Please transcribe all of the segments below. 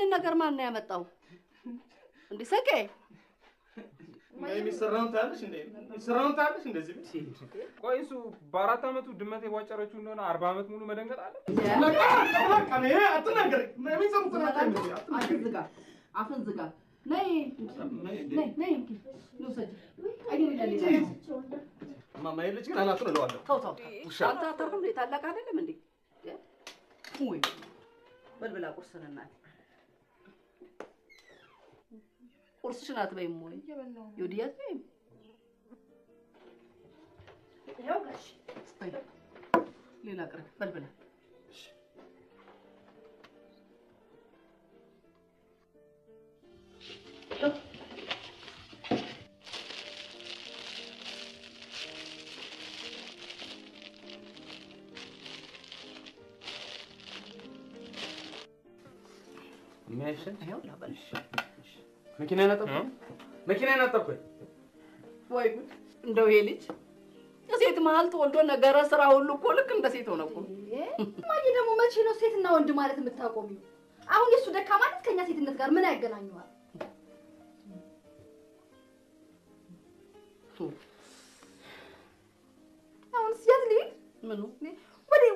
ይሄንን ነገር ማን ነው ያመጣው እንዴ ሰቄ የሚሰራውን ታልሽ እንዴ የሚሰራውን ታልሽ እንደዚህ ቆይሱ በአራት አመቱ ድመት የቧጨረችው እንደሆነ 40 አመት ሙሉ መደንገጥ አለ በቃ ነው አትናገር የሚሰሩት ነው አፍን ዝጋ ነይ ነው ሰጅ አይደለም ማማ ይልጭ ግን አናቱን እለዋለሁ ተው አንተ አታርፍም እንዴ ታላቅ አይደለም እንዴ ወይ በልበላ ቁርስን እናት ቁርስሽን አትበይም ወይ ይወዲያት ነኝ ያው ጋሽ ሌላ ቅር በልበላ ماشي ايوه لا بلاش ماكينه نطبق ወይ ጉድ እንደው ይሄ ልጅ ሴት መሀል ተወልዶ ነገረ ስራ ሁሉ እኮ ልክ እንደ ሴት ሆነ እኮ ማይ ደግሞ መቼ ነው ሴትና ወንድ ማለት የምታቆሚው አሁን የሱ ደካማነት ከኛ ሴትነት ጋር ምን ያገናኘዋል አሁን ሲያት ልጅ ምኑ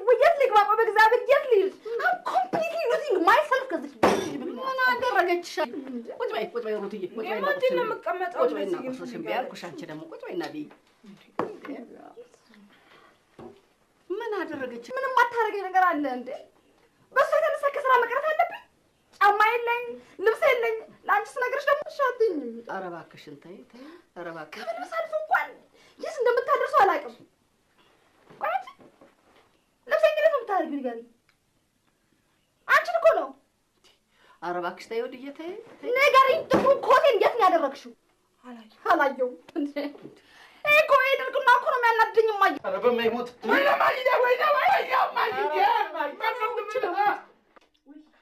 ወይት ልግባ በእግዚአብሔር የት ልጅ I'm completely losing myself ከዚህ ምን አደረገችሽ ቁጭ በይ ሩትዬ ቁጭ በይ ምንድን ነው የምቀመጠው ቁጭ በይና ቁርሽን ቢያልኩሽ አንቺ ደግሞ ቁጭ በይና ልይ ምን አደረገች ምንም አታረገኝ ነገር አለ እንዴ በሷ የተነሳ ከስራ መቅረት አለብኝ ጫማ የለኝ ልብስ የለኝ ለአንቺስ ነገርሽ ደግሞ ሻትኝ ኧረ እባክሽን ተይ ኧረ እባክሽ ከምን ሳልፍ እንኳን የት እንደምታደርሰው አላውቅም ቆይ ልብስ እንግዲህ ነው የምታደርጊው ንገሪኝ አንቺን እኮ ነው ኧረ እባክሽ ተይ ወዲዬ ተይ ንገሪኝ ጥሩ ኮቴን የት ነው ያደረግሽው አላየሁም እኮ ይደርግና እኮ ነው የሚያናድኝ ማይ ኧረ በማይሞት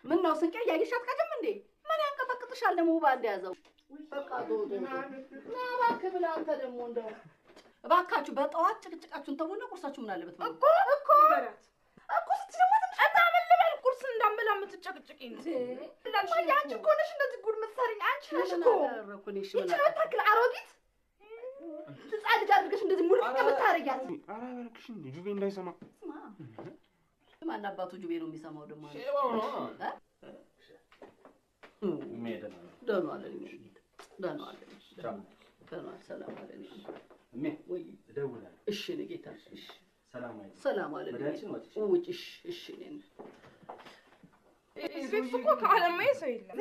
ምን ነው ስንቄ ያይሻት ቀደም እንዴ ምን ያንቀጠቅጥሻል ደግሞ ባንድ ያዘው በቃ ዶዶ እባክህ ብላ አንተ ደግሞ እንደው እባካችሁ በጠዋት ጭቅጭቃችሁን ተውና ቁርሳችሁ ምን አለበት እኮ ይገራት እኮ ስትጀምር አታመልበል ቁርስ እንዳንበላ የምትጨቅጭቂኝ ለምን ያንቺ እኮ ነሽ እንደዚህ ጉድ የምትሰሪኝ አንቺ ነሽ እኮ ረኩኒሽ ምን ታክል አሮጊት ትጻድቅ አድርገሽ እንደዚህ ሙሉ የምታረጊያት ኧረ እባክሽ እንዴ ጁቤ እንዳይሰማ ማን አባቱ ጁቤ ነው የሚሰማው ደግሞ ሼባው ነው ደህና አለኝ ሰላም አለኝ ወይ እደውላለሁ እሺ ንጌታ እሺ ሰላም አለኝ ውጭ እሺ ነኝ እዚህ እኮ ካለማይ ሰው የለም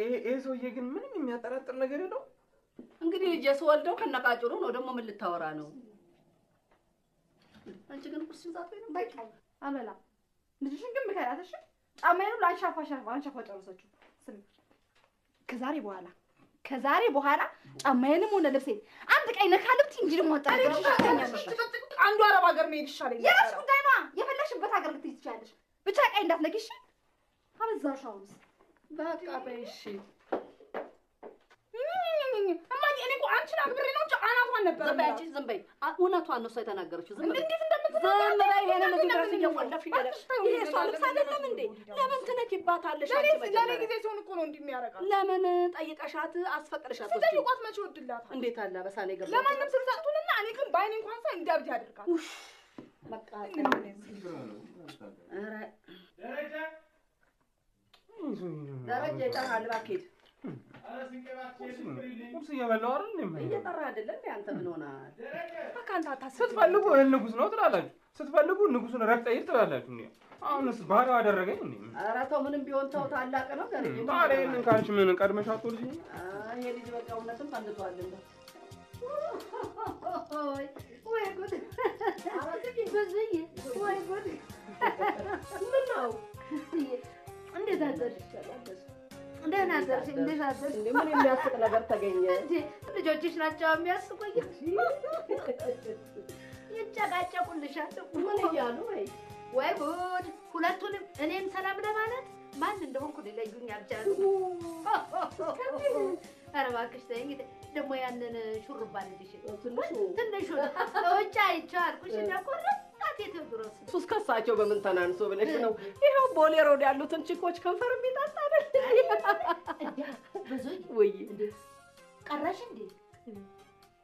ይሄ ሰውዬ ግን ምንም የሚያጠራጥር ነገር የለው እንግዲህ ልጅ የሰወልደው ከነቃጭሩ ነው ደግሞ ምን ልታወራ ነው አንቺ ግን ቁርስ ይዛት ወይ ነው በቃ አመላ ልጅሽን ግን ምከራተሽ ጫማዬን ላንሻፋ ጨርሰችው ስሚ ከዛሬ በኋላ ጫማዬንም ሆነ ልብሴን አንድ ቀይ ነካልብት እንጂ ደግሞ ታጣለሽ አንዱ አረብ ሀገር መሄድ ይሻለኛል የራስሽ ጉዳይ ነው የፈለሽበት ሀገር ልትይዝ ትችያለሽ ብቻ ቀይ እንዳትነጊሽ አበዛሻውስ በቃ በይሽ እማዬ እኔ እኮ አንቺን አክብሬ ነው እንጂ አናቷን ነበር ዝም በይ እውነቷን ነው እሷ የተናገረችው ዝም በይ ዝም በይ ይሄንን ድረስ እየቆለፍሽ ይሄ እሷ ልብስ አይደለም እንዴ ለምን ትነኪባታለሽ ለኔ ጊዜ ሲሆን እኮ ነው እንደሚያረጋው ለምን ጠይቀሻት አስፈቅደሻት ጠይቋት መቼ ወድላታል እንዴት አለ በሳኔ ገባ ለማንም ስልጣቱንና እኔ ግን ባይኔ እንኳን ሳይ እንዳብድ ያደርጋል በቃ ደረጃ ይጠራል እባክህ ቁርስ እየበላሁ አይደል እየጠራ አይደለም አንተ ምን ሆነሃል በቃ አንተ አታስብ ስትፈልጉ ንጉስ ነው ትላላችሁ ስትፈልጉ ንጉሱን ረግጠህ ይር ትላላችሁ እንዴ አሁንስ ባሪያው አደረገኝ እንዴ ኧረ ተው ምንም ቢሆን ተው ታላቅ ነው ገርኝ ታዲያ ይሄንን ካልሽ ምን ቀድመሽ አትወልጂ ይሄ ልጅ በቃ እውነትም ፈንድቷል ወይ ጉድ አራተኝ በዚህ ወይ ጉድ ምን ነው እንዴት አደረሽ እንደና ደርሽ ምን የሚያስቅ ነገር ተገኘ ልጆችሽ ናቸው የሚያስቁኝ ይጨቃጨቁልሻል ምን እያሉ ወይ ጉድ ሁለቱንም እኔን ሰላም ለማለት ማን እንደሆንኩ ሊለዩኝ አልቻሉ ኧረ እባክሽ ተይኝ ደግሞ ያንን ሹሩባ ልጅሽ ትንሹ ውጭ አይቼው አልኩሽ እንደቆረ ድረስ ሱስ ከሳቸው በምን ተናንሶ ብለሽ ነው? ይሄው ቦሌ ሮድ ያሉትን ቺኮች ከንፈር የሚጣጣ አይደል? ብዙ ወይ ቀረሽ እንዴ?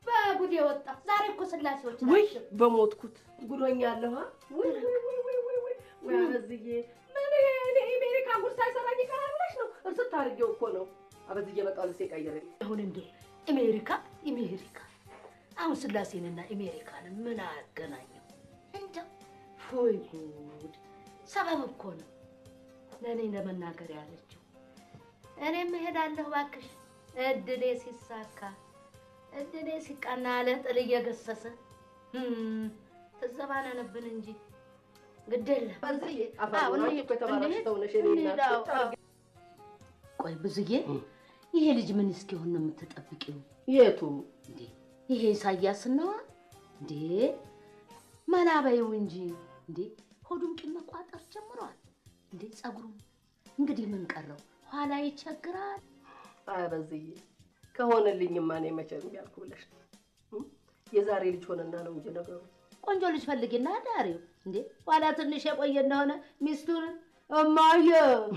በጉድ የወጣ ዛሬ እኮ ስላሴዎች ወይ በሞትኩት ጉዶኛለሁ። ወይ ወይ አበዝዬ ምን እኔ አሜሪካ ጉድ ሳይሰራኝ ይቀራል ብለሽ ነው? እርስ ታርጌው እኮ ነው። አበዝዬ በቃ ልሴ ቀይረኝ። አሁን እንዴ አሜሪካ አሁን ስላሴንና አሜሪካን ምን አገናኘው? እንደው ፎይ ጉድ ሰበብ እኮ ነው ለኔ ለመናገር ያለችው። እኔም እሄዳለሁ እባክሽ እድሌ ሲሳካ እድሌ ሲቃና አለ ጥል እየገሰሰ ተዘባናነብን እንጂ ግደለ አበዝዬ አፋውና እኮ ተባራሽ ተውነሽ እኔና ቆይ ብዙዬ ይሄ ልጅ ምን እስኪሆን ነው የምትጠብቂው? የቱ እንዴ ይሄ ኢሳያስ ነው እንዴ? መላበይው እንጂ እንዴ ሆዱን ቂም መቋጠር ጀምሯል እንዴ? ጸጉሩ እንግዲህ ምን ቀረው? ኋላ ይቸግራል። አበዝዬ ከሆነልኝማ እኔ መቼም ያልኩ ብለሽ የዛሬ ልጅ ሆነና ነው እንጂ ነገሩ። ቆንጆ ልጅ ፈልጊና ዳሪው እንዴ ኋላ ትንሽ የቆየ እንደሆነ ሚስቱን እማዬ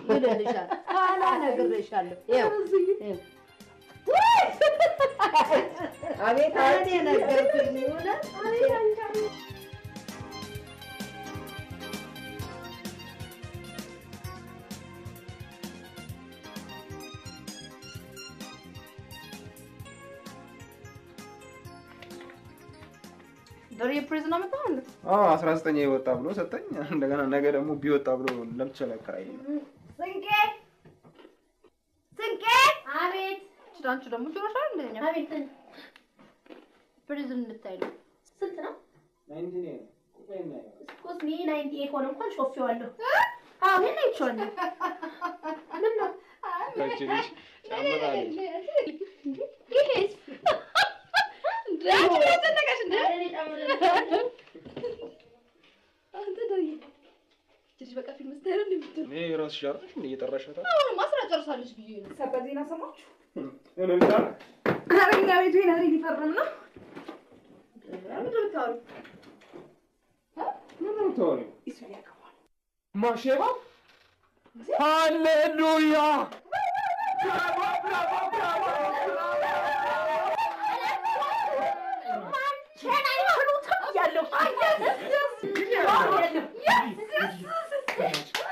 ይልልሻል። ኋላ ነግሬሻለሁ። ይኸው አቤት እኔ ነገርኩኝ ይሆነ ዶሪ ፕሪዝን አመጣው እንዴ? 19 ይወጣ ብሎ ሰጠኝ። እንደገና ነገ ደግሞ ቢወጣ ብሎ ለምትቸለከራይ ስንቄ አቤት ዳንቹ ደግሞ ጆሮሻል እንደኛ አቤት ፕሪዝን እንድታይ ነው። ስንት ነው? 99 ቁጥሬና ኮስሚ 98 ሆነ እንኳን ሾፌዋለሁ። አዎ ምን አይቻለሁ? ምን ነው? ታችልሽ ጫምራለሽ ይሄስ ዳንቹ ተነቀሽ እንዴ? አንተ ደይ ትንሽ በቃ ፊልም ስታይል እንደምትል እኔ ራስሽ ያርሽ እንደ እየጠራሻታ አሁን ማስራ ጨርሳለች ብዬ ነው። ሰበር ዜና ሰማችሁ? እኔ አረኛ ቤቱ ይናሪ ሊፈርም ነው። ምንድን ነው የምታወሪው? ምን ነው ታወሪ? እሱ ያቀዋል ማሼባ ሃሌሉያ ብራቮ ብራቮ ብራቮ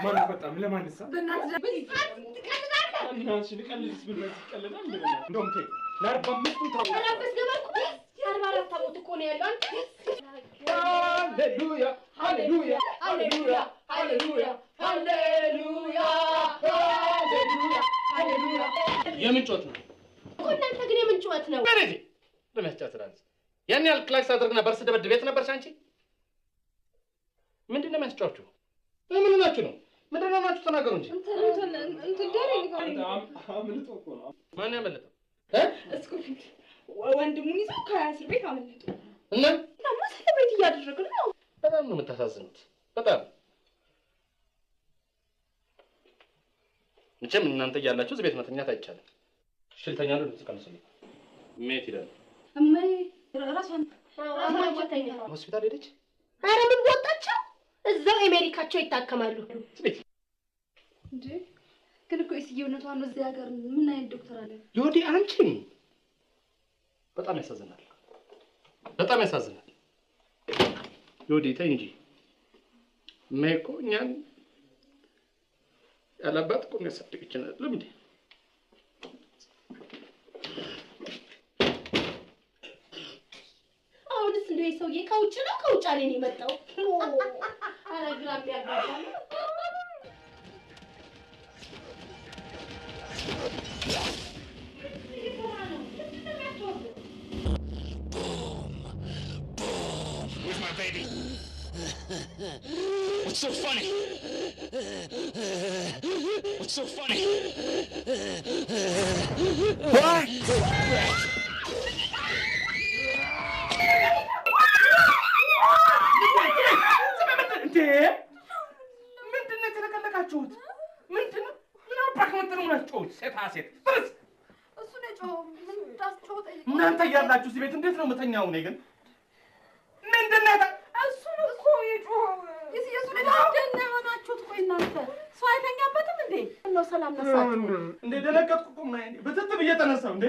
ማን ፈጣም ለማንሳ እናንቺ ልቀልስ ብለሽ ይቀልዳል እንደውም ተይ ለ45 ታው ታቦት እኮ ነው ያለው አንተ ሃሌሉያ ሃሌሉያ ሃሌሉያ ሃሌሉያ ሃሌሉያ ሃሌሉያ የምን ጮት ነው እኮ እናንተ ግን የምን ጩኸት ነው? በሬ ለመስጫ ትራንስ ያን ያህል ክላክስ አድርግና በርስ ደበድብ ቤት ነበርሽ አንቺ? ምንድን ነው የሚያስጫወቹ? ምን ናችሁ ነው? ምንድን ነው ናችሁ? ተናገሩ እንጂ። እንትን ዳሪ አምልጦ እኮ ነው። ማን ያመለጠው? እስኩፊት ወንድሙን ይዘው ከእስር ቤት አመለጡ እና ታማ ሰለብሬት እያደረግን ነው። በጣም ነው የምታሳዝኑት። በጣም መቼም እናንተ እያላችሁ እዚህ ቤት መተኛት አይቻልም። ሽልተኛ ነው ልትቀንሱልኝ። ሜት ይላል እማዬ ራሷን ሆስፒታል ሄደች። ኧረ ምን ወጣቸው? እዛው አሜሪካቸው ይታከማሉ። እንዴ ግን እኮ እስየውነቷ ነው። እዚህ ሀገር ምን አይነት ዶክተር አለ? ዮዲ አንቺም በጣም ያሳዝናል። በጣም ያሳዝናል። ዮዲ ተይ እንጂ ሜኮ እኛን ያላባት እኮ የሚያሳድግ ይችላል። ለምን አሁንስ እንደው ሰውዬ ከውጭ ነው ከውጭ አለ ነው የመጣው። አረ ግራም ያጋባል። Where's my baby? What's so funny? What's so funny? What? ምንድን ነው የተለቀለቃችሁት? ምንድን ነው? ምን አባክ ምንድን ነው የምናስጮሁት? ሴታ ሴት ፍርስ እሱ ነው ጮኸው። ምን ታስጮኸው? ጠይቀው። እናንተ እያላችሁ እዚህ ቤት እንዴት ነው የምተኛው? እኔ ግን ምንድን ነው እሱ ነው እኮ የጮኸው። በሰላም ነሳችሁ እንዴ? ደነገጥኩ እኮ ማይኔ በትት ብዬ ተነሳው እንዴ?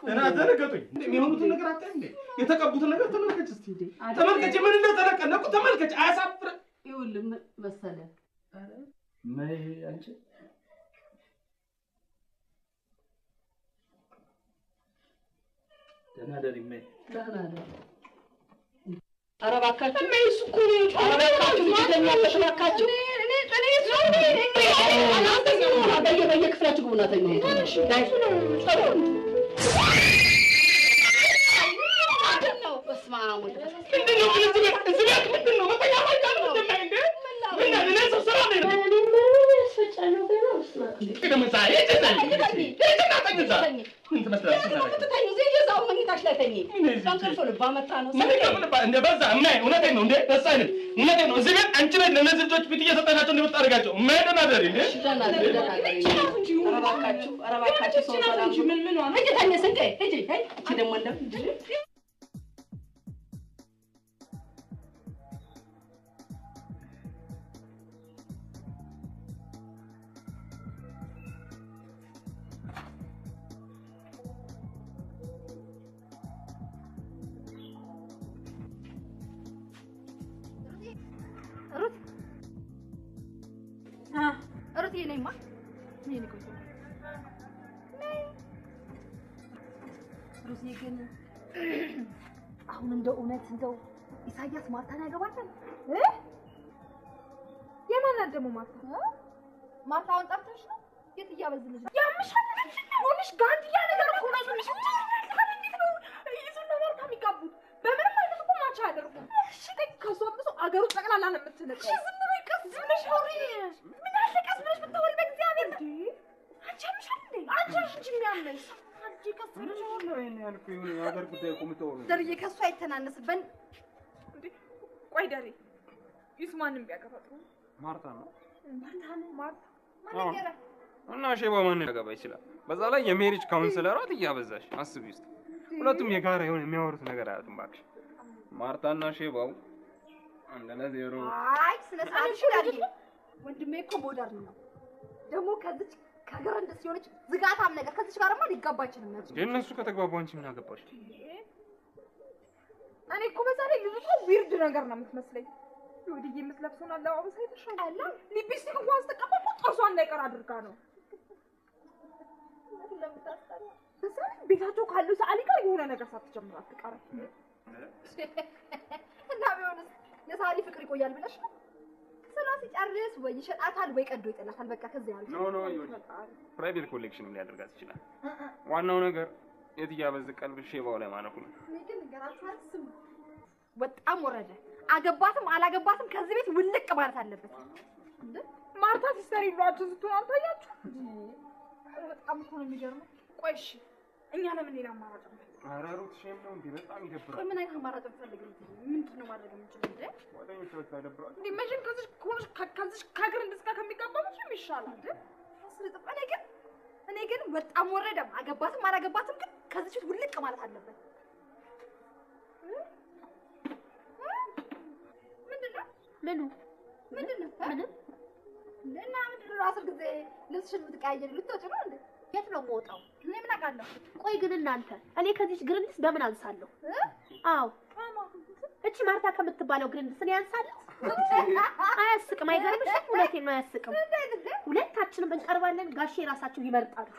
ደና ደነገጡኝ እንዴ? የሚሆኑትን ነገር አጣ እንዴ? የተቀቡትን ነገር ተመልከች እስቲ እንዴ? ተመልከች ምን እንደተነቀነቁ ተመልከች። አያሳፍር ይኸውልህ መሰለ አረ ማይ አንቺ ደህና ደሪ ማይ ደህና ነህ? ኧረ እባካችሁ እሱ እኮ ነው። ኧረ እባካችሁ ልጅተኛለሽ እባካችሁ። በየክፍላችሁ ግቡና ተኙ። በስመ አብ ወልድ ምንድን ነው እዚህ ቤት ምንድን ነው? መተኛት አይቻልም እንዴ? ምን እኔ ሰው ስራ ነው ሩት የኔማ ምን ይቆይ ሩት ግን አሁን እንደው እውነት እንደው ኢሳያስ ማርታን ያገባታል የማን ደግሞ ማርታውን ጠርተሽ ነው የት እያበዝልሽ ያምሻል ሆነሽ ጋንዲያ ነገር እኮ ነው ምንሽ ይዙና ማርታ የሚጋቡት በምንም አይነት እኮ ማቻ አደርጉ እሺ ከሷ ብዙ አገሩ ጠቅላላ ነው የምትነቀው እሺ ዝም ብሎ ይቀስ ዝም ብለሽ አውሪ ምን አለ ቀስ ብለሽ ብታወሪ በእግዚአብሔር አንቺ አምሻል እንዴ አንቺ እንጂ የሚያምሽ አንቺ ቀስ ብለሽ ነው እኔ ያልኩ ይሁን የሀገር ጉዳይ ቆምተው ነው ደርዬ ከሷ አይተናነስበን እንዴ ቆይ ደሬ ይስማንም ቢያገባጡ ማርታ ነው ማርታ ማንገራ እና ሼባ ማን ያገባ ይችላል? በዛ ላይ የሜሪጅ ካውንስለሯት እያበዛሽ አስቢ ውስጥ ሁለቱም የጋራ የሆነ የሚያወሩት ነገር አያጡም እባክሽ። ማርታና ሼባው አንድ ለዜሮ አይ ስለሳልሽ ዳርዬ ወንድሜ እኮ ሞደርን ነው ደግሞ ከዚች ከሀገር እንደዚህ ሆነች ዝጋታም ነገር ከዚች ጋርማ ሊጋባ አይችልም ነበር። የእነሱ ከተግባቡ አንቺ ምን አገባሽ? እኔ እኮ በዛ ላይ ልጅቷ ዊርድ ነገር ነው የምትመስለኝ። ወዲዬ የምትለብሰውን አለባበስ አይተሻል? አላ ሊፕስቲክ እንኳን ስትቀባ ጥርሷ እንዳይቀር አድርጋ ነው። ቤታቸው ካለው ሰዓሊ ጋር የሆነ ነገር ሳትጀምር አትቀርም። እና ቢሆንስ የሳሊ ፍቅር ይቆያል ብለሽ ነው? ስራ ሲጨርስ ወይ ይሸጣታል ወይ ቀዶ ይጥላታል። በቃ ከዚያ ያለ ኖ ፕራይቬት ኮሌክሽን ሊያደርጋት ይችላል። ዋናው ነገር የትያበዝ ቀልብሽ ሼባው ላይ ማለፉ ነው። ግን ገራችሁ አትስሙ። በጣም ወረደ። አገባትም አላገባትም ከዚህ ቤት ውልቅ ማለት አለበት። እንዴ ማርታ ሲስተር ይሏችሁ ስትሆን አልታያችሁ? በጣም እኮ ነው የሚገርመው። ቆይ እሺ እኛ ለምን ሌላ አማራጭ ነው? ኧረ ሩት ሼም ነው እንዴ? በጣም ይደብራል። ምን አይነት አማራጭ እንፈልግም? ምንድነው ማድረግ የምንችለው እንዴ? ወደኝ ተወጣ ይደብራል። እንዴ መቼም ከዚህ ከሀገር እንደስካ ከሚጋባ መቼም ይሻላል እንዴ? አስርጥፍ እኔ ግን በጣም ወረደም አገባትም አላገባትም ግን ከዚህ ቤት ውልቅ ማለት አለበት። ምንድነው? እና ምንድነው አስር ጊዜ ልብስሽን የምትቀያየሪ ልትወጪ ነው እንዴ? የት ነው የምወጣው? እኔ ምን አውቃለሁ? ቆይ ግን እናንተ እኔ ከዚህች ግርንስ በምን አንሳለሁ? አዎ እቺ ማርታ ከምትባለው ግርንስ እኔ አንሳለሁ? አያስቅም። አይገርምሽም? ሁለቴን ነው አያስቅም። ሁለታችንም እንቀርባለን። ጋሼ ራሳቸው ይመርጣሉ።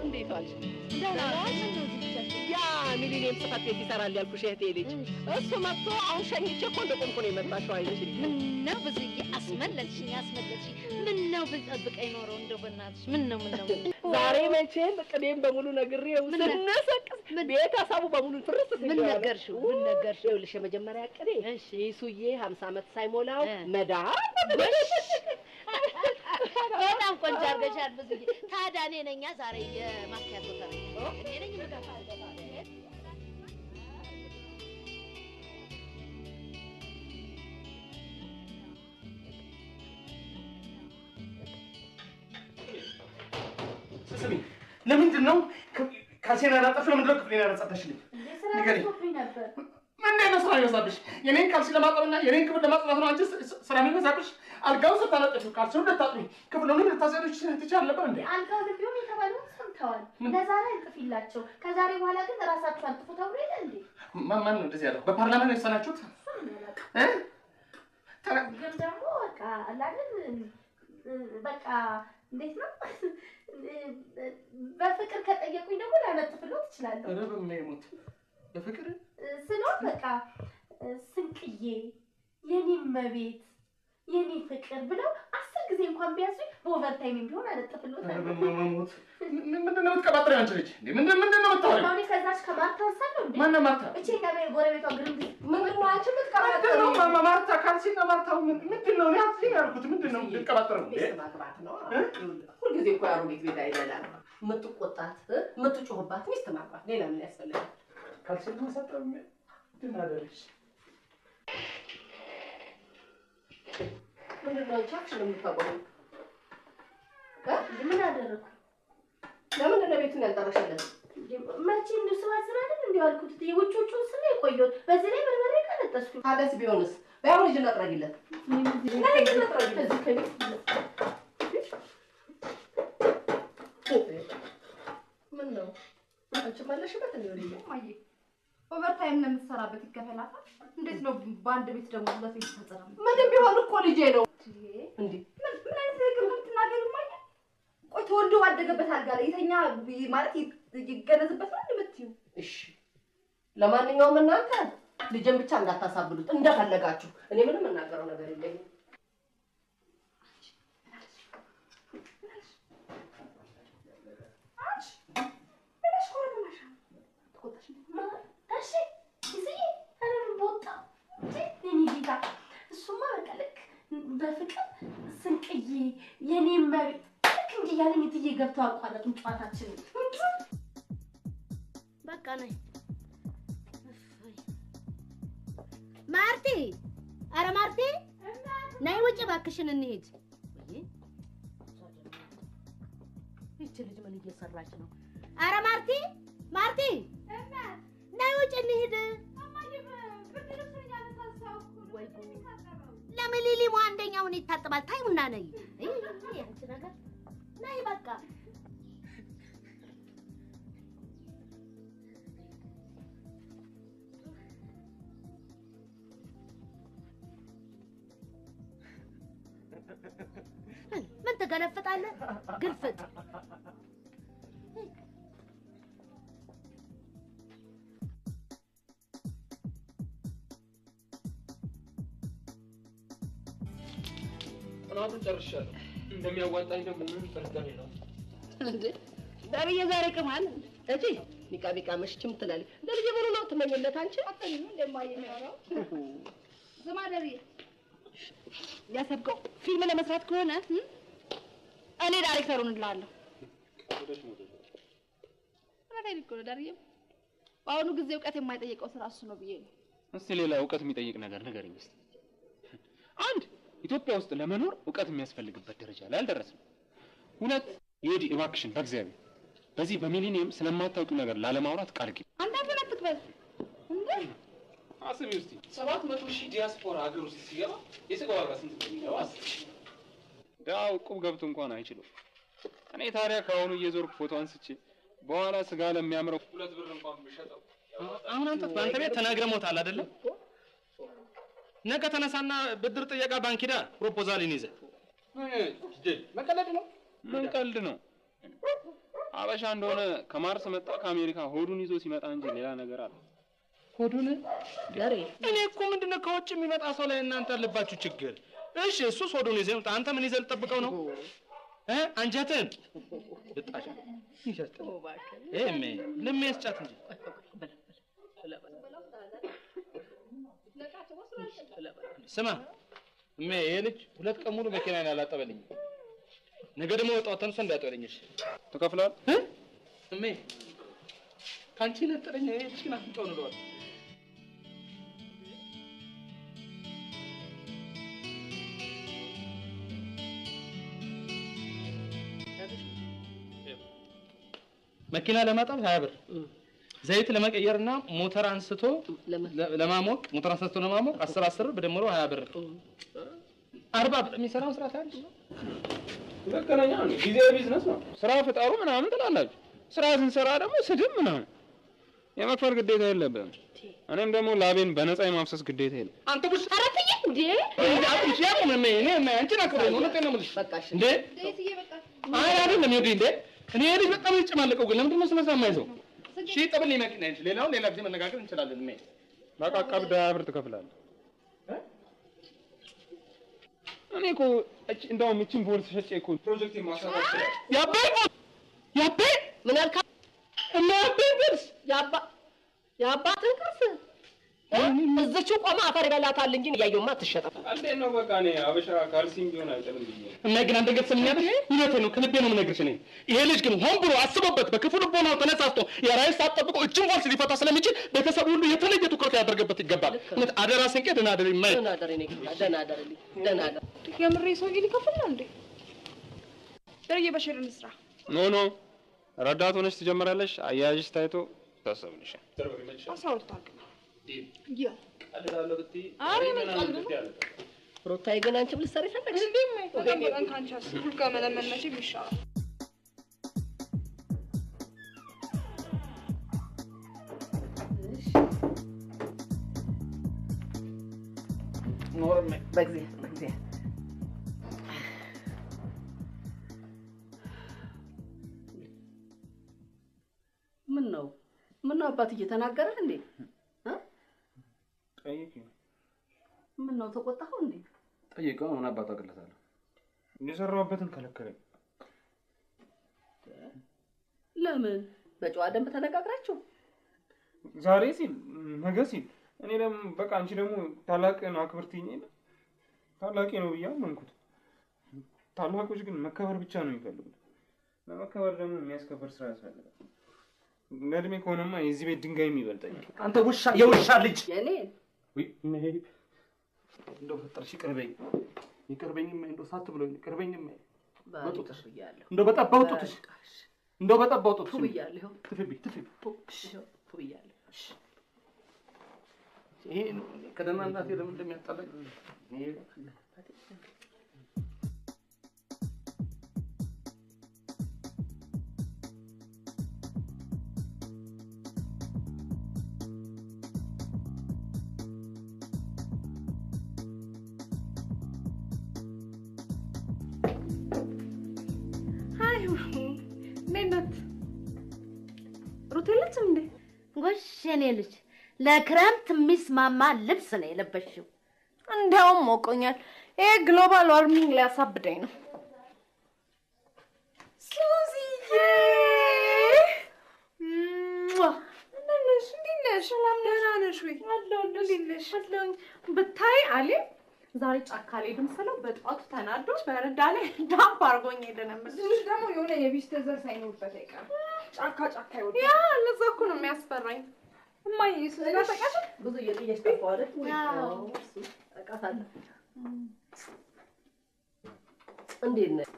እንዴት ዋልሽ? ያ ሚሊኒየም ጽሕፈት ቤት ይሰራል ያልኩሽ እህቴ ልጅ እሱ መጥቶ አሁን ሸኝቼ እኮ እንደቆምኩ ነው የመጣሽው አይልሽ? ምነው ብዙዬ አስመለጥሽኝ። ምነው ብጠብቀኝ ኖረው እንደው በእናትሽ ምነው ዛሬ መቼም ቅኔም በሙሉ ነግሬው ስነሰቅስ ቤተሰቡ በሙሉ ፍርስ ምን ነገርሽው? ይኸውልሽ የመጀመሪያ ቅኔ ሱዬ 50 ዓመት ሳይሞላው መዳር በጣም ቆንጆ አድርገሻል ብዙዬ። ታዲያ እኔ ነኝ ዛሬ የማኪያቶ ተረኛ እኔ ነኝ የምገፋው። ስሚ ለምንድን ነው ካሴና ያላጠፍሽ? ለምንድን ነው ክፍሌን ያላጸዳሽልኝ? ንገሪኝ። ምንድን ነው ስራ ይበዛብሽ? የኔን ካልሲ ለማጠብና የኔን ክፍል ለማጽዳት ነው አንቺ ስራ የሚበዛብሽ? አልጋውን ስታነጥፊው ካልሲውን ልታጥቢ ክፍሉንም ልታጸዱሽ ትችያለሽ ነበር እንዴ? አልጋውን ቢሆን የተባለውን ሰምተዋል። ለዛሬ እንጥፊላቸው፣ ከዛሬ በኋላ ግን ራሳችሁ አንጥፉ ተብሎ የለ እንዴ? ማን ነው እንደዚህ ያለው? በፓርላማ ነው የወሰናችሁት? ግን ደግሞ በቃ አላለን በቃ እንዴት ነው በፍቅር ከጠየቁኝ ደግሞ ላነጥፍለው ትችላለህ። ኧረ በማይሞት በፍቅር ስለሆነ በቃ ስንቅዬ የኔ መቤት የኔ ፍቅር ብለው 10 ጊዜ እንኳን ቢያዙኝ በኦቨርታይም ቢሆን አነጥፍለው። ኧረ በማይሞት ምንድን ነው የምትቀባጥሪው አንቺ ልጅ? ምንድን ነው የምታወሪው? አሁን ከዛች ከማርታ ወሰነው እንዴ? ማነው ማርታ? እቺ ጎረቤቷ ግርም ምንድን ነው አንቺ የምትቀባጥሪው? ምንድን ነው ማርታ? ካልሲና ማርታው ምንድን ነው? እኔ አትይኝ ያልኩት ምንድን ነው የምትቀባጥሪው? ሚስት ማግባት ነው። ሁልጊዜ እኮ ያሮጌት ቤት አይደለም የምትቆጣት የምትጮህባት ሚስት ማግባት። ሌላ ምን ያስፈልጋል? ካልሲና ማሳጠብ ምንድን አደረግሽ? ምንድን ነው ቻክሽ ነው የምታቆመው? ምን አደረኩ? ለምንድን ነው ቤቱን ያልጠረሽለት? መቼ እንደው ስባዝን አይደል እንዴ ያልኩት? የውጮቹን ስለ የቆየሁት በዚህ ላይ በርበሬ ቀነጠስኩ። ታደስ ቢሆንስ ባይሆን ልጅ እናጥራጊለት። ላይ ግን እናጥራጊለት እዚህ ከቤት ምን ነው አንቺ ማለሽበት እንዴ? ወዲህ ማየ ኦቨርታይም ነው የምትሰራበት ይከፈላታል። እንዴት ነው በአንድ ቤት ደግሞ ሁለት ቤት ተጸራ? ምንም ቢሆን እኮ ልጄ ነው እንዴ። ምን አይነት ነገር ነው የምትናገሪው? ማየ ቆይ ተወልዶ ባደገበት አልጋ ላይ የተኛ ማለት ይገነዝበት ነው የምትይው? እሺ ለማንኛውም እናንተ ልጅን ብቻ እንዳታሳብሉት እንደፈለጋችሁ። እኔ ምንም እናገረው ነገር የለኝም። በፍቅር ስንቅዬ የኔ መቤት ልክ እንጂ ያለኝ እትዬ ገብተው አቋረጡን ጨዋታችንን። በቃ ነይ ማርቲ። ኧረ ማርቲ ነይ ውጭ እባክሽን እንሂድ። ይቺ ልጅ ምን እየሰራች ነው? ኧረ ማርቲ ማርቲ ነይ ውጭ እንሂድ። ለምን ሊሊ አንደኛውን ይታጠባል? ታይሙና ነይ አንቺ ነገር ነይ በቃ ምን ትገለፍጣለህ? ግልፍጥ ጥናቱን ጨርሻለሁ። እንደሚያዋጣኝ ደግሞ ምንም ጥርጥር የለውም። እንዴ ዳርዬ ዛሬ ቅማል እጂ ቢቃ መሽችም ትላለች። ለልጅ ብሩ ነው ትመኝለት አንቺ አጥተኝ እንደማየ የሚያወራው ዝም አደርዬ ያሰብከው ፊልም ለመስራት ከሆነ እኔ ዳይሬክተሩን እላለሁ። ረዳይ እኮ ዳርዬ በአሁኑ ጊዜ እውቀት የማይጠይቀው ስራ እሱ ነው ብዬ ነው። እስቲ ሌላ እውቀት የሚጠይቅ ነገር ንገረኝ እስቲ። አንድ ኢትዮጵያ ውስጥ ለመኖር እውቀት የሚያስፈልግበት ደረጃ ላይ አልደረስንም። ሁለት ዮዲ እባክሽን በእግዚአብሔር በዚህ በሚሊኒየም ስለማታውቂው ነገር ላለማውራት ቃል ግቢ። አንተ ምን አትበል እንዴ? አስቢ እስቲ 700,000 ዲያስፖራ ሀገር ውስጥ ሲገባ የስጋ ዋጋ ስንት እንደሚገባ አስቢ። ያው ቁብ ገብቶ እንኳን አይችልም። እኔ ታዲያ ከአሁኑ እየዞርኩ ፎቶ አንስቼ በኋላ ስጋ ለሚያምረው 2 ብር እንኳን ብሸጠው። አሁን አንተ በአንተ ቤት ተናግረህ ሞታል አይደለ? ነገ ተነሳና ብድር ጥየቃ ባንክ ሄዳ ፕሮፖዛልን ይዘህ መቀለድ ነው። ምን ቀልድ ነው? አበሻ እንደሆነ ከማርስ መጣ ከአሜሪካ ሆዱን ይዞ ሲመጣ እንጂ ሌላ ነገር አለ። ሆዱን ዳሬ እኔ እኮ ምንድነው ከውጭ የሚመጣ ሰው ላይ እናንተ ያለባችሁ ችግር? እሺ እሱስ ሆዱን ይዘህ ይምጣ። አንተ ምን ይዘህ ልጠብቀው ነው? አንጀትን ልጣሽ ይሸጥ እሜ ለምን ያስጫት እንጂ ስማ እሜ ይሄ ልጅ 2 ቀን ሙሉ መኪናዬን አላጠበልኝም። ነገ ደግሞ ወጣው ተንሶ እንዳይጠለኝሽ ተከፍሏል እሜ ካንቺ ነጥረኛ እቺን አፍንጫው ነው መኪና ለማጠብ 20 ብር ዘይት ለመቀየርና ሞተር አንስቶ ለማሞቅ 10 በደምሮ 20 ብር 40 ብር የሚሰራው ስራ ታዲያ ለከነኛ ጊዜ ቢዝነስ ነው ስራ ፍጣሩ ምናምን ትላላችሁ ስራ ስንሰራ ደግሞ ስድብ ምናምን የመክፈል ግዴታ የለብንም እኔም ደግሞ ላቤን በነፃ የማፍሰስ ግዴታ የለም አንተ ብቻ አረተኛ እንዴ አንቺ ያቆም እኔ አንቺን አክብሬ ነው ለጤና ምልሽ በቃሽ እንዴ አይ አይደለም ይወዲ እንዴ እኔ ልጅ በጣም ይጨማለቀው ግን ለምንድን ነው ስለሰማ ይዘው እሺ ጠብልኝ መኪና እንጂ ሌላ ጊዜ መነጋገር እንችላለን እሜ በቃ ቀብድ 20 ብር ትከፍላለህ እኔ እኮ እንደውም እቺን ፖሊስ ሸጬ እኮ ፕሮጀክት ማሳካት ይችላል ያቤ ምን አልካ እና ቤብስ ያባትን ቅርስ እዚችው ቆማ አፈር ይበላታል እንጂ ያየውማ አትሸጠም እንዴት ነው በቃ እኔ አበሻ ካልሲም ቢሆን አይጠልም ብዬ እና ግን አንተ ገጽልኛለህ እውነቴን ነው ከልቤ ነው የምነግርሽ እኔ ይሄ ልጅ ግን ሆን ብሎ አስቦበት በክፉ ልቦናው ተነሳስቶ የራይስ አጥብቆ እችን ፎልስ ሊፈታ ስለሚችል ቤተሰቡ ሁሉ የተለየ ትኩረት ያደርገበት ይገባል እውነት አደራ ስንቄ ደህና አደሪ ማይ ደህና አደር የምሬ ሰው ሊከፍል ነው እንዴ ደርዬ በሽር እንስራ ኖ ረዳት ሆነሽ ትጀምራለሽ አያያዥሽ ታይቶ ታሰብልሻል 12 አግና ያ አደራለሁ ብትይ ሩታዬ ግን አንቺ ልትሰሪ ፈለግሽ እንዴ በጣም ካንቻስ ከመለመን መቼ ይሻላል ኖርም በጊዜ ምን ነው አባትዬ ተናገረህ እንዴ ጠይቂው ምን ነው ተቆጣኸው እንዴ ጠይቀው ምን አባቱ አገለታለሁ የሰራሁበትን ከለከለኝ ለምን በጨዋ ደንብ ተነጋግራችሁ ዛሬ ሲል ነገ ሲል እኔ ደግሞ በቃ አንቺ ደግሞ ታላቅን አክብርትኝ ታላቂ ነው ብያመንኩት ታላቆች ግን መከበር ብቻ ነው የሚፈልጉት ለመከበር ደግሞ የሚያስከበር ስራ ያስፈልጋል ለእድሜ ከሆነማ የዚህ ቤት ድንጋይ የሚበልጠኝ አንተ ውሻ የውሻ ልጅ የኔ ወይ እንደው ፈጠርሽ ይቅርበኝም እንደው ሳት ብሎኝ ይቅርበኝም ባጡትሽ ይያለሁ እንደው በጠባው ጡትሽ ብያለሁ ትፍቢ ብያለሁ ይሄ ከደህና እናቴ ለምን እንደሚያጣላኝ ጎሽ የኔ ልጅ ለክረምት የሚስማማ ልብስ ነው የለበሽው እንደውም ሞቆኛል ይሄ ግሎባል ዋርሚንግ ሊያሳብደኝ ነው ሱዚዬ እንዴት ነሽ ሰላም ደህና ነሽ ወይ አለሁልሽ ብታይ አሊ ዛሬ ጫካ ላይ ድምሰለው በጧቱ ተናዶ በረዳ ላይ ዳምፕ አድርጎኝ ሄደ ነው የምልሽ ደግሞ የሆነ የቢስት ዘር ሳይኖርበት አይቀርም ጫካ ይወጣ ያ ለዛ እኮ ነው የሚያስፈራኝ እማዬ ስለዛ ተቀሽ ብዙ እየጠየሽ ተፋወረት ወይ አቃታለሁ እንዴት ነህ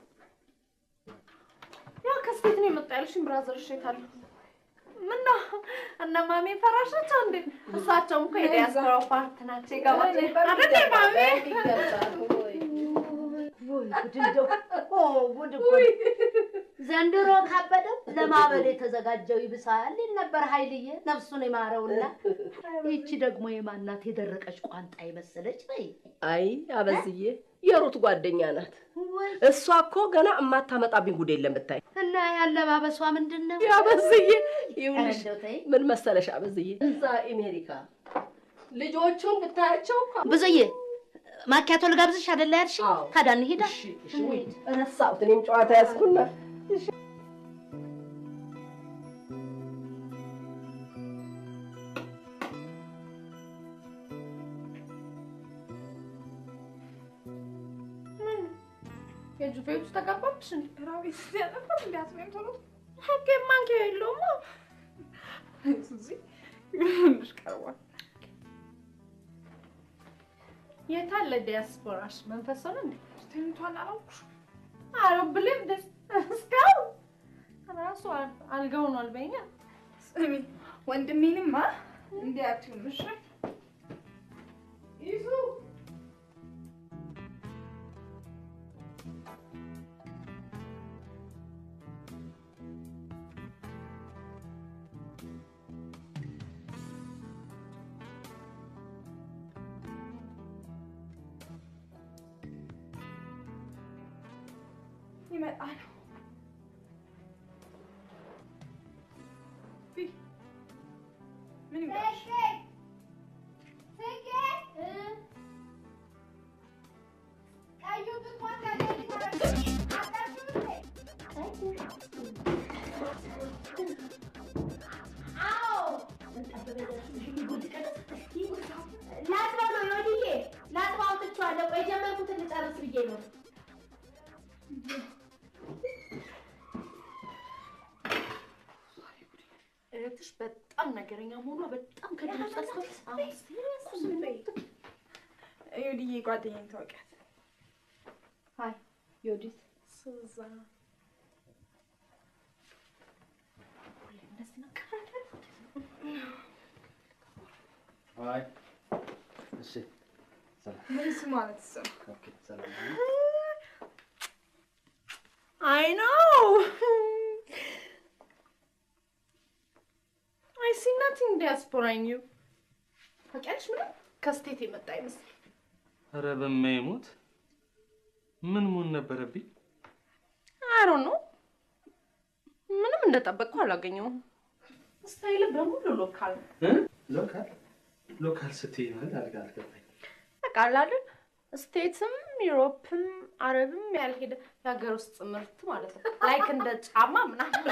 ያ ከስቴት ነው የመጣ ያልሽኝ ብራዘርሽ የታለ ምነው እነ ማሜ ፈራሻቸው እንዴ እሳቸውም እኮ የዲያስፖራ ፓርት ናቸው ይገባል አይደል ማሜ ወይ ዘንድሮ ካበደው ለማበል የተዘጋጀው ይብሳል ነበር ኃይልዬ ነፍሱን ይማረውና እቺ ደግሞ የማናት የደረቀች ቋንጣ ይመስለች በይ አይ አበዝዬ የሩት ጓደኛ ናት እሷ እኮ ገና እማታመጣብኝ ጉድ የለም ብታይ እና ያለባበሷ ምንድነው አበዝዬ ይኸውልሽ ምን መሰለሽ አበዝዬ እዛ አሜሪካ ልጆቹን ብታያቸው ብዙዬ ማኪያቶ ልጋብዝሽ አይደል ያልሽ ታዲያ እንሂዳ እሺ ረሳሁት እኔም ጨዋታ ያዝኩና የጁቬቱ ተጋባብሽ እንዴ? ራቤት ያለበት እንዲያስመም ቶሎ ሀገር ማንኪያ የለውም። ሱዚ ይሁንሽ ቀርቧል። የታለ ዲያስፖራሽ መንፈስ ሆነ እንዴ? ተኝቷል አላልኩሽ? አሮብልም ደስ እስካው ራሱ አልጋው ነው አልበኛ። ስሚ ወንድሜንማ እንዲያትዩምሽ ይዙ ይመጣል። ምን ይመጣል? ላጥባው ነው ዮዲዬ፣ ላጥባው ትቼዋለሁ። ቆይ ጀመርኩትን ልጨርስ ብዬ ነው። እህትሽ በጣም ነገረኛ መሆኗ በጣም ከድምፅ ዮዲዬ ጓደኛዬን ታውቂያት? ሃይ ዮዲት ሱዛ አይ እሺ ሰላም ምን ማለት ነው? ኦኬ ሰላም I know. I see nothing diaspora in you. ታውቂያለሽ ምንም ከስቴት የመጣ አይመስል። ኧረ በማይሞት ምን መሆን ነበረብኝ? I don't know. ምንም እንደጠበቅኩ አላገኘሁም። ስታይል በሙሉ ሎካል ሎካል ስትይ ማለት አልገባኝ። በቃ አይደል ስቴትም ዩሮፕም አረብም ያልሄደ የሀገር ውስጥ ምርት ማለት ነው። ላይክ እንደ ጫማ ምናምን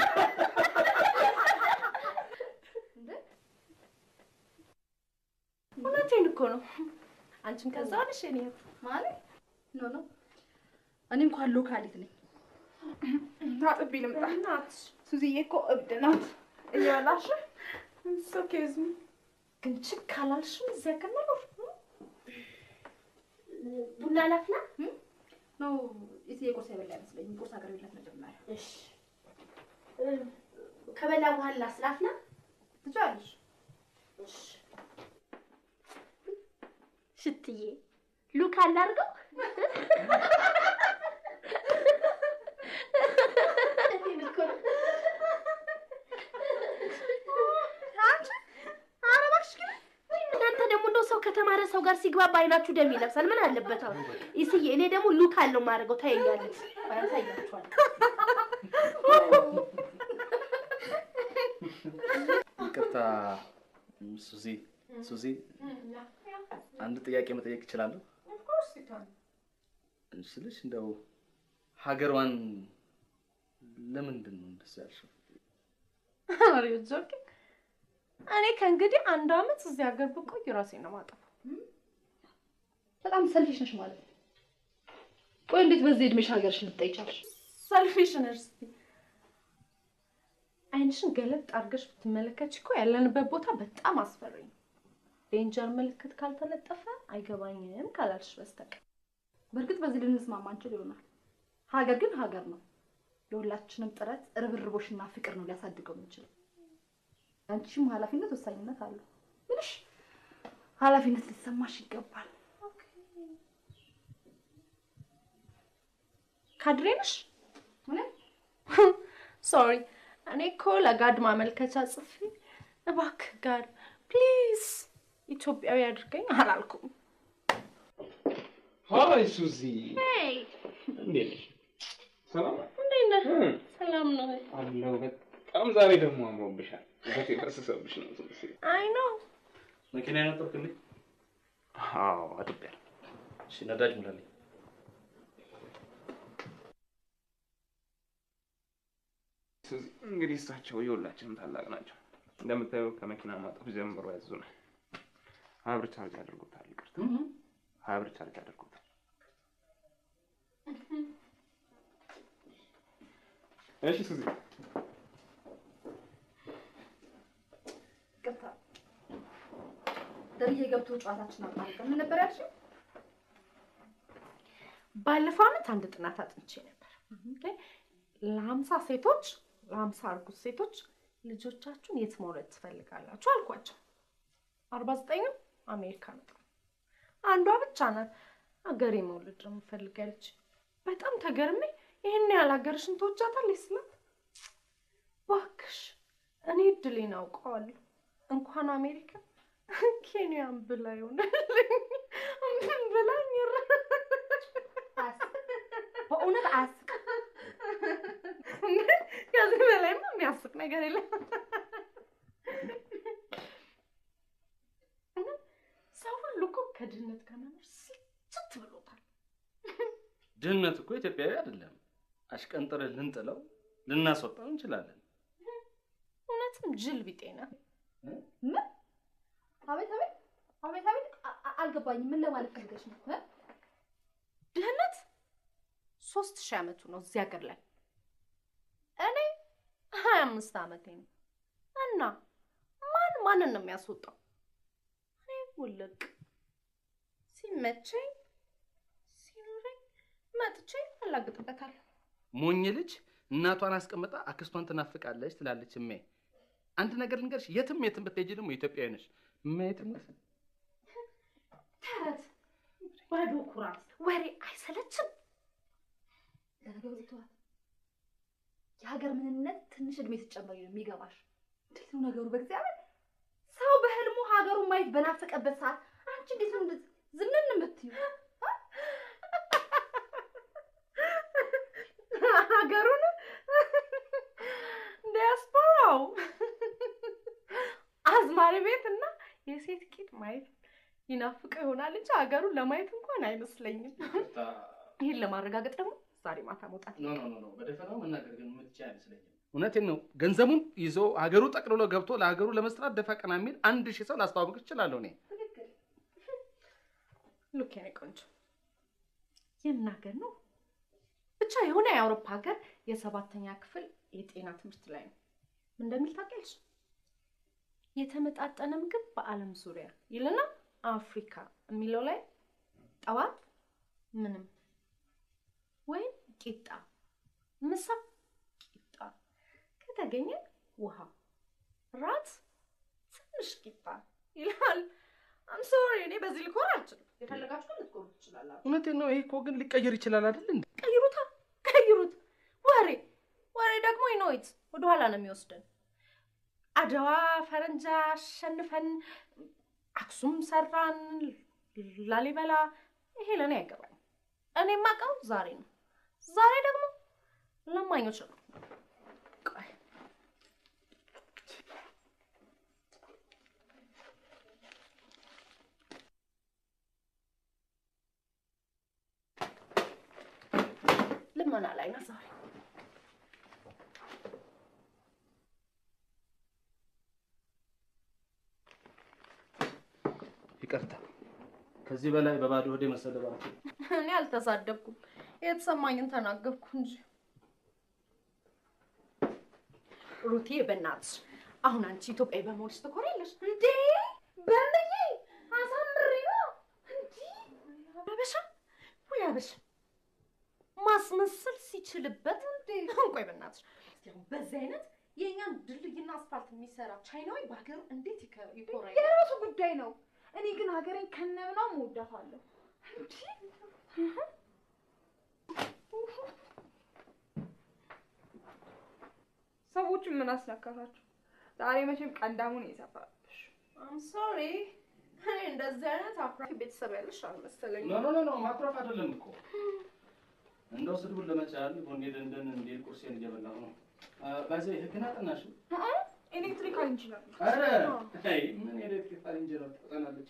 እውነቴን እኮ ነው። አንቺም ከዛ ነሽ እኔ ማለት ኖ እኔ እንኳን ሎካሊት ነኝ። ታጥቢ ልምጣ። እናትሽ ሱዚዬ እኮ እብድ ናት። እየበላሽ ሶኬዝ ግን ችክ አላልሽም እዚያ ከመኖር ቡና ላፍላ ነው እዚህ የቁርስ የበላ አይመስለኝም። ቁርስ አቅርቢላት መጀመሪያ። እሺ ከበላ በኋላ ላፍላ ትችያለሽ። እሺ ሽትዬ ሉክ አላርገው ከተማረ ሰው ጋር ሲግባባ አይናችሁ ደም ይለብሳል። ምን አለበት አሁን? ይስዬ እኔ ደግሞ ሉክ አለው ማድረገው ታየኛለች። ያሳያችኋል። ይቅርታ ሱዚ አንድ ጥያቄ መጠየቅ እችላለሁ? Of course you can. እንስልሽ እንደው ሀገሯን ለምንድን ነው እንደሱ ያልሽው? Are you joking? እኔ ከእንግዲህ አንድ አመት እዚህ ሀገር ብቆይ ራሴን ነው የማጠፋው። በጣም ሰልፊሽ ነሽ ማለት ነው። ቆይ እንዴት በዚህ እድሜሽ ሀገርሽ ልትጠይ ቻልሽ? ሰልፊሽ ነሽ። አይንሽን ገለጥ አድርገሽ ብትመለከች እኮ ያለንበት ቦታ በጣም አስፈሪ ነው። ዴንጀር ምልክት ካልተለጠፈ አይገባኝም ካላልሽ በስተቀር። በእርግጥ በዚህ ልንስማማ አንችል ይሆናል። ሀገር ግን ሀገር ነው። የሁላችንም ጥረት ርብርቦሽና ፍቅር ነው ሊያሳድገው የሚችለው። አንቺም ኃላፊነት ወሳኝነት አለው። ምንሽ ኃላፊነት ሊሰማሽ ይገባል። ካድሬ ነሽ? ሶሪ እኔ እኮ ለጋድ ማመልከቻ ጽፌ እባክህ ጋድ ፕሊዝ ኢትዮጵያዊ አድርገኝ አላልኩም። ሃይ ሱዚ። ሄይ እንዴት ነሽ? ሰላም እንዴት ነህ? ሰላም ነው አለው። በጣም ዛሬ ደግሞ አምሮብሻል። ወደ ፈሰሰብሽ ነው ሱዚ። አይ ኖ መኪና ያነጠርክልኝ? አዎ አጥቤያለሁ። እሺ ነዳጅ ሙላልኝ። ሱዚ እንግዲህ እሳቸው የሁላችንም ታላቅ ናቸው። እንደምታየው ከመኪና ማጠፍ ጀምሮ ያዙናል። ሀብር ቻርጅ አድርጎታል። ይቅርታ ሀብር ቻርጅ አድርጎታል። እሺ ሱዚ ቅርታ ደርዬ ገብቶ ጨዋታችን አጣልቀን ምን ነበር ያልሽው? ባለፈው ዓመት አንድ ጥናት አጥንቼ ነበር። ለ50 ሴቶች ለ50 እርጉዝ ሴቶች ልጆቻችሁን የት መውለድ ትፈልጋላችሁ አልኳቸው። 49 አሜሪካ ነው። አንዷ ብቻ ናት አገሬ መውለድ ነው የምፈልጋለች። በጣም ተገርሜ ይሄን ያህል ሀገርሽን ትወጃታለሽ ስላት እባክሽ እኔ እድሌን አውቀዋለሁ እንኳን አሜሪካ ኬንያን ብላ ይሆናልኝ ብላኝ በእውነት አያስቅ። ከዚህ በላይማ የሚያስቅ ነገር የለም። ሰው ሁሉ እኮ ከድህነት ጋር መኖር ስልችት ብሎታል። ድህነት እኮ ኢትዮጵያዊ አይደለም። አሽቀንጥረን ልንጥለው ልናስወጣው እንችላለን። እውነትም ጅል ቢጤ ነው። ምን? አቤት አቤት አቤት አቤት አልገባኝም። ምን ለማለት ፈልገሽ ነው? ድህነት 3000 ዓመቱ ነው እዚህ ሀገር ላይ። እኔ 25 ዓመቴ ነው እና ማንን ነው የሚያስወጣው? እኔ ውልቅ ሲመቸኝ ሲኖረኝ መጥቼ አላግጥበታለሁ። ሞኝ ልጅ እናቷን አስቀምጣ አክስቷን ትናፍቃለች ትላለች። እሜ አንድ ነገር ልንገርሽ፣ የትም ብትሄጂ ደግሞ ኢትዮጵያዊ ነሽ። የትም ተረት ባዶ ኩራት ወሬ አይሰለችም? ለነገሩ ተዋት። የሀገር ምንነት ትንሽ እድሜ ስትጨምሪ ነው የሚገባሽ። እንዴት ነው ነገሩ? በእግዚአብሔር ሰው በህልሙ ሀገሩን ማየት በናፈቀበት ሰዓት አንቺ እንዴት ነው ዝንን የምትይው? ሀገሩን ዲያስፖራው አዝማሪ ቤትና የሴት ቂጥ ማየት ይናፍቀው ይሆናል እንጂ ሀገሩን ለማየት እንኳን አይመስለኝም። ይሄን ለማረጋገጥ ደግሞ ዛሬ ማታ መውጣት ኖ በደፈናው መናገር ግን የምትችይ አይመስለኝም። እውነቴን ነው። ገንዘቡን ይዞ ሀገሩ ጠቅልሎ ገብቶ ለሀገሩ ለመስራት ደፋ ቀና የሚል 1000 ሰው ላስተዋውቅ እችላለሁ እኔ። ሉክ የኔ ቆንጆ የምናገር ነው ብቻ የሆነ የአውሮፓ ሀገር የ7ኛ ክፍል የጤና ትምህርት ላይ ነው እንደሚል ታውቂያለሽ? የተመጣጠነ ምግብ በዓለም ዙሪያ ይልና አፍሪካ የሚለው ላይ ጠዋት ምንም ወይም ቂጣ፣ ምሳ ቂጣ፣ ከተገኘ ውሃ፣ ራት ትንሽ ቂጣ ይላል። አም ሶሪ እኔ በዚህ ልኮር አልችልም። የፈለጋችሁ ግን ልትቆሩ ትችላላችሁ። እውነቴን ነው። ይሄ እኮ ግን ሊቀየር ይችላል አይደል እንዴ? ቀይሩት። ወሬ ደግሞ ይኖይት ወደ ኋላ ነው የሚወስደን። አድዋ ፈረንጃ አሸንፈን አክሱም ሰራን ላሊበላ፣ ይሄ ለኔ አይገባኝ። እኔ የማውቀው ዛሬ ነው። ዛሬ ደግሞ ለማኞች ነው። ቆይ ልመና ላይ ነው ዛሬ። ይቅርታ፣ ከዚህ በላይ በባዶ ሆዴ መሰደብ አልችልም። እኔ አልተሳደብኩም፣ የተሰማኝን ተናገርኩ እንጂ። ሩቴ በእናትሽ አሁን አንቺ ኢትዮጵያዊ በመሆንሽ ትኮሪያለሽ እንዴ? በምዬ አሳምሬ ነው እንዴ? አበሻ ማስመሰል ሲችልበት እንዴ? ቆይ በእናትሽ በዚህ አይነት የኛን ድልድይና አስፋልት የሚሰራ ቻይናዊ በሀገሩ እንዴት ይኮራል? የራሱ ጉዳይ ነው። እኔ ግን ሀገሬን ከነምናም እወዳታለሁ። ሰዎቹን ምን አስነካታችሁ? ዛሬ መቼም ቀንዳሙን የሰፋብሽ። አም ሶሪ እንደዚህ አይነት አፍራፊ ቤተሰብ ያለሽ አልመሰለኝም። ኖ ማኩረፍ አይደለም እኮ እንደው ስድቡን ለመቻል ጎኔ ደንደን እንደ ቁርሴን እየበላሁ ነው። ባይዘ ህግና ጠናሽ ኤሌክትሪካል ኢንጂነር። አረ አይ ምን ኤሌክትሪካል ኢንጂነር ትጠናለች?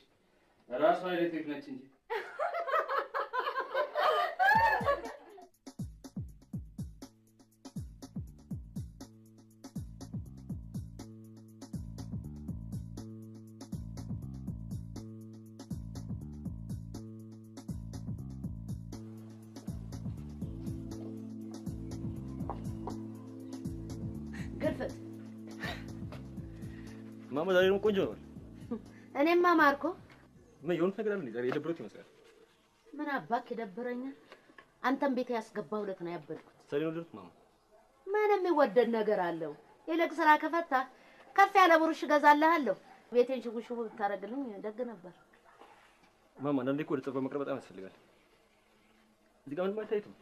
ራሷ ኤሌክትሪክ ነች እንጂ። ማማ ዛሬ ነው ቆንጆ ነው። እኔማ ማርኮ ምን የሆነ ነገር አለ ዛሬ የደብሮት ይመስላል። ምን አባክ ይደብረኛል? አንተም ቤት ያስገባው ዕለት ነው ያበድኩት። ዛሬ ነው ደርኩት ማማ። ምንም የሚወደድ ነገር አለው? ይልቅ ስራ ከፈታ ከፍ ያለ ብሩሽ እገዛልሃለሁ። ቤቴን ሽጉሽጉ ብታረግልኝ ደግ ነበር። ማማ አንዳንዴ እኮ ወደ ፀጉር መቅረብ በጣም ያስፈልጋል። እዚህ ጋር ምንም አይታይም።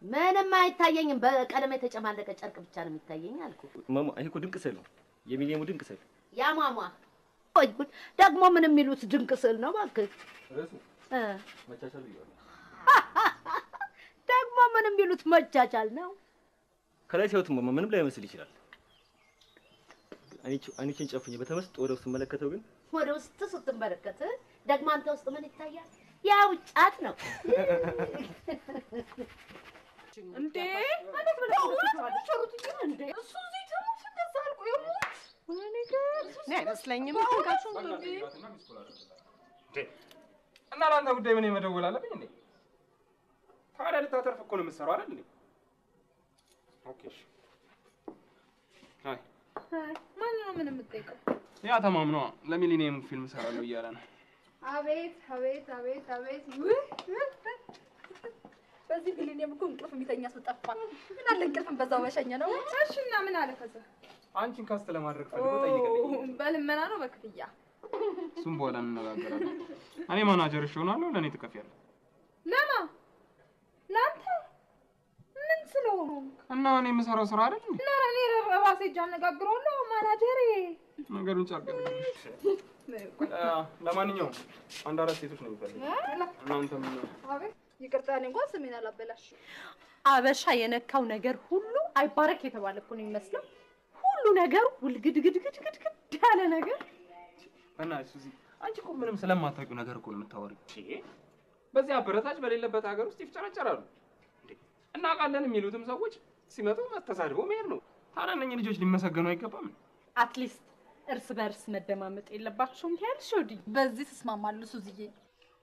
ምንም አይታየኝም። በቀለም የተጨማለቀ ጨርቅ ብቻ ነው የሚታየኝ አልኩ። ማማ ይሄ እኮ ድንቅ ስዕል ነው። የሚሊየሙ ድንቅ ስዕል። ያ ማማ ወይ ጉድ! ደግሞ ምን የሚሉት ድንቅ ስዕል ነው እባክህ? ርዕሱ መቻቻል ይላል። ደግሞ ምን የሚሉት መቻቻል ነው? ከላይ ሲያዩት ማማ ምንም ላይ መስል ይችላል። አይኔን ጨፍኜ በተመስጦ ወደ ውስጥ መለከተው ግን ወደ ውስጥ ስትመለከት ደግሞ አንተ ውስጥ ምን ይታያል? ያው ጫት ነው እንዴ? ማለት ብለው ቸሩት እንዴ? እሱ እዚህ ተሙት እንደዛ አልቆ ይሞት እኔ ግን አይመስለኝም። ተንካቹ እንዴ? እና ለአንተ ጉዳይ ምን መደወል አለብኝ እንዴ? ታዲያ ልታተርፍ እኮ ነው የምትሰራው አይደል እንዴ? ኦኬ እሺ። ማን ነው ምን የምትጠይቀው? ያ ተማም ነው ለሚሊኒየም ፊልም ሰራለሁ እያለ ነው። አቤት አቤት አቤት አቤት! በዚህ ሚሊኒየም እኮ እንቅልፍ የሚተኛ ሰው ጠፋ። ምን አለ እንቅልፍን በዛው መሸኘ ነው። እሺ እና ምን አለ ከዛ? አንቺን ካስት ለማድረግ ፈልጎ ጠይቀልኝ። በልመና ነው በክፍያ? እሱም በኋላ እንነጋገራለን። እኔ ማናጀርሽ እሆናለሁ፣ ለእኔ ትከፍያለሽ። ለማ ለአንተ ምን ስለሆኑ እና እኔ የምሰራው ስራ አይደል እንዴ? እና እኔ ራሴ እጅ አነጋግረዋለሁ ማናጀሬ። ነገሩን ጨርቅልሽ። ለማንኛውም አንድ አራት ሴቶች ነው የሚፈልገው። እናንተም አቤት ይቅርታ፣ እኔ እንኳን ስሜን አላበላሽ። አበሻ የነካው ነገር ሁሉ አይባረክ የተባለ እኮ ነው የሚመስለው። ሁሉ ነገር ውልግድግድግድግድ ያለ ነገር። በእናትሽ ሱዚ፣ አንቺ እኮ ምንም ስለማታውቂው ነገር እኮ ነው የምታወሪው። በዚህ አበረታች በሌለበት ሀገር ውስጥ ይፍጨረጨራሉ። እናውቃለን የሚሉትም ሰዎች ሲመጡ መስተሳድቦ መሄድ ነው። ታዲያ እነኝህ ልጆች ሊመሰገኑ አይገባም? አትሊስት እርስ በርስ መደማመጥ የለባቸውም ያልሽ ወዲ። በዚህ ተስማማለሁ ሱዚዬ።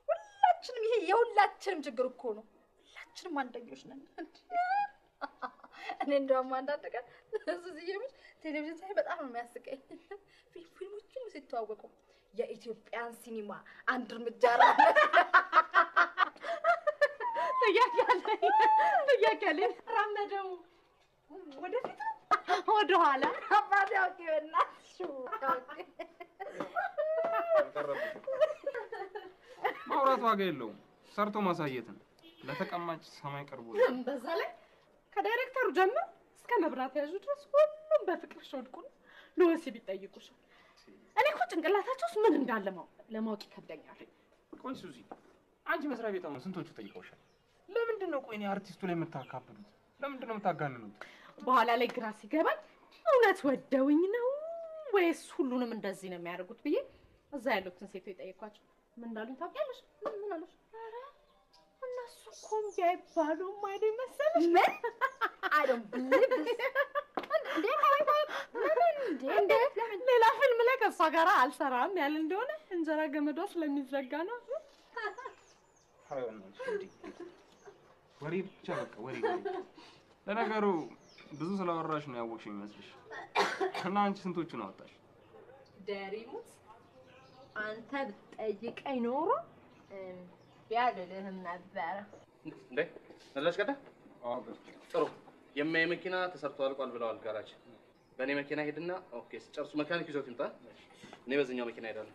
ሁላችንም ይሄ የሁላችንም ችግር እኮ ነው። ሁላችንም አንደኞች ነን። እኔ እንደውም አንዳንድ ቀን ሱዚዬ ቴሌቪዥን ሳይ በጣም ነው የሚያስቀኝ። ፊልሞቹም ሲተዋወቁ የኢትዮጵያን ሲኒማ አንድ እርምጃ ጥያቄ ራመደው ወደፊት ወደ ኋላ አባቴ አውቄ በእናትሽ ማውራት ዋጋ የለውም፣ ሰርቶ ማሳየት ነው። ለተቀማጭ ሰማይ ቀርቦ በዛ ላይ ከዳይሬክተሩ ጀምሮ እስከ መብራት ያዡ ድረስ ሁሉም በፍቅር ወድቁ ለወሲብ ይጠይቁሻል። እኔ እኮ ጭንቅላታቸው ውስጥ ምን እንዳለ ለማወቅ ይከብደኛል። ቆይ ሱዚ፣ አንቺ መስሪያ ቤት አሁን ስንቶቹ ጠይቀውሻል? ለምንድን ነው ቆይ እኔ አርቲስቱ ላይ የምታካብዱት? ለምንድን ነው የምታጋንኑት? በኋላ ላይ ግራ ሲገባኝ እውነት ወደውኝ ነው ወይስ ሁሉንም እንደዚህ ነው የሚያደርጉት ብዬ እዛ ያሉትን ሴቶች የጠየኳቸው ምን እንዳሉኝ ታውቂያለሽ? ምን አሉሽ? ኧረ እነሱ እኮ እምቢ አይባሉም አይደል መሰለሽ? ምን I don't believe this. ሌላ ፊልም ላይ ከእሷ ጋር አልሰራም ያለ እንደሆነ እንጀራ ገመዷ ስለሚዘጋ ነው። ወሬ ብቻ በቃ ወሬ። ለነገሩ ብዙ ስላወራሽ ነው ያወቅሽኝ ይመስልሽ? እና አንቺ ስንቶቹን አወጣሽ? ደሪሙት አንተ ብትጠይቀኝ ኖሮ ቢያልልህም ነበረ። እንዴ ነላሽ ቀዳ? አዎ ጥሩ። የማይ መኪና ተሰርቶ አልቋል ብለዋል ጋራጅ። በእኔ መኪና ሄድና ኦኬ ስጨርሱ መካኒክ ይዞት ይምጣ። እኔ በዚህኛው መኪና ሄዳለሁ።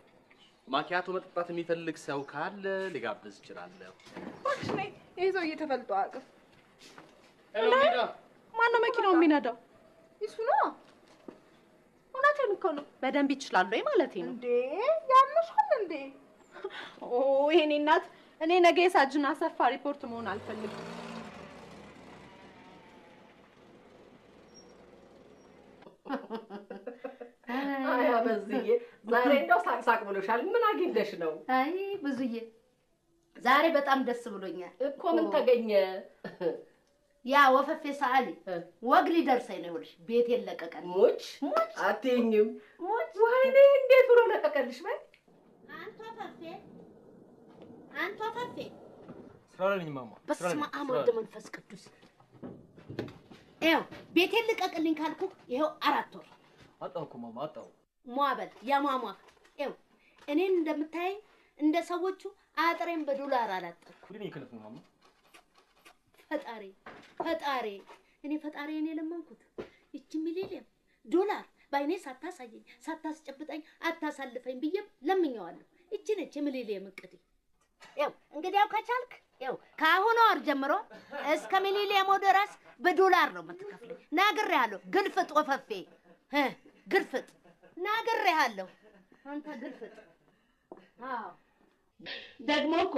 ማኪያቶ መጠጣት የሚፈልግ ሰው ካለ ሊጋብዝ ይችላል። እሺ ነይ። ይሄ ሰውዬ ተፈልጦ አያውቅም። ሄሎ ሜዳ፣ ማነው መኪናው የሚነዳው? እሱ ነው። እውነቴን እኮ ነው። በደንብ ይችላል ወይ ማለቴ ነው። እንዴ ያምሻል እንዴ? ኦ የኔ እናት፣ እኔ ነገ የሳጅና አሰፋ ሪፖርት መሆን አልፈልግም። አይ አበዝዬ፣ ዛሬ እንደው ሳቅሳቅ ብሎሻል። ምን አግኝተሽ ነው? አይ ብዙዬ፣ ዛሬ በጣም ደስ ብሎኛል እኮ። ምን ተገኘ? ያ ወፈፌ ሰዓሊ ወግ ሊደርሰኝ ነው። ይኸውልሽ ቤቴን ለቀቀልኝ። ሙች አትይኝም? ሙች ወይኔ፣ እንዴት ብሎ ለቀቀልሽ? በይ አንተ ወፈፌ ስራ ላይ ነኝ ማማ። በስመ አብ ወወልድ ወመንፈስ ቅዱስ። ይኸው ቤቴን ልቀቅልኝ ካልኩ ይኸው 4 ወር አጣሁ እኮ ማማ አጣሁ። ሟበል ያማማ ይው እኔን እንደምታይ እንደ ሰዎቹ አጥሬን በዶላር አላጠቅኩ ግን ይከለፍ ነው ማማ ፈጣሪ እኔ ፈጣሪዬን የለመንኩት እቺ ሚሊዮን ዶላር ባይኔ ሳታሳየኝ ሳታስጨብጠኝ አታሳልፈኝ ብዬ ለምኛዋለሁ እቺ ነች ሚሊዮን እቅዴ ይው እንግዲያው ከቻልክ ይው ካሁን ወር ጀምሮ እስከ ሚሊዮን ድረስ በዶላር ነው የምትከፍለኝ ናግሬሃለሁ ግልፍጥ ወፈፌ ግልፍጥ ናግሬሃለሁ አንተ ግልፍጥ አዎ ደግሞ እኮ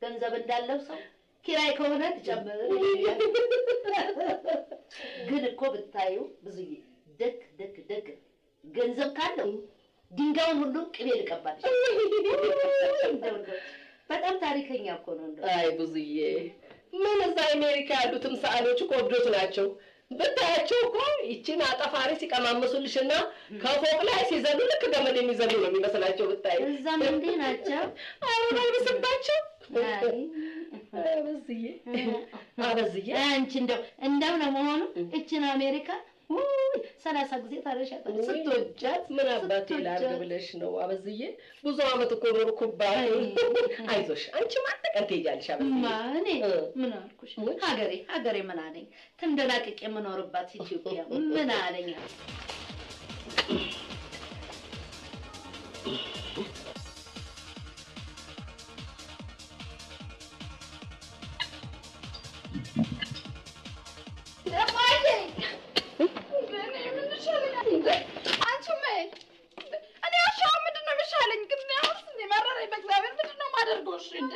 ገንዘብ እንዳለው ሰው ኪራይ ከሆነ ትጨምር ግን እኮ ብታዩ ብዙዬ ደግ ገንዘብ ካለው ድንጋዩን ሁሉ ቅቤ ልቀባልሽ በጣም ታሪከኛ እኮ ነው እንደው አይ ብዙዬ ምን እዛ አሜሪካ ያሉትም ሰዓሎች እኮ ወዶት ናቸው ብታያቸው እኮ ይቺን አጠፋሪ ሲቀማምሱልሽና ከፎቅ ላይ ሲዘሉ ልክ ገመድ የሚዘሉ ነው የሚመስላቸው ብታይ እዛም እንዴ ናቸው አረጋግስባቸው አበዝዬ አንቺ እንደው ለመሆኑ እቺን አሜሪካ 30 ጊዜ ታረሻታል ስትወጃት ምን አባቴ ላርግ ብለሽ ነው አበዝዬ ብዙ አመት እኮ ኖርኩባት አይዞሽ አንቺ ማጠቀን ትሄጃለሽ አበዝዬ ማኔ ምን አልኩሽ ሀገሬ ምን አለኝ ተንደላቅቄ የምኖርባት ኢትዮጵያ ምን አለኝ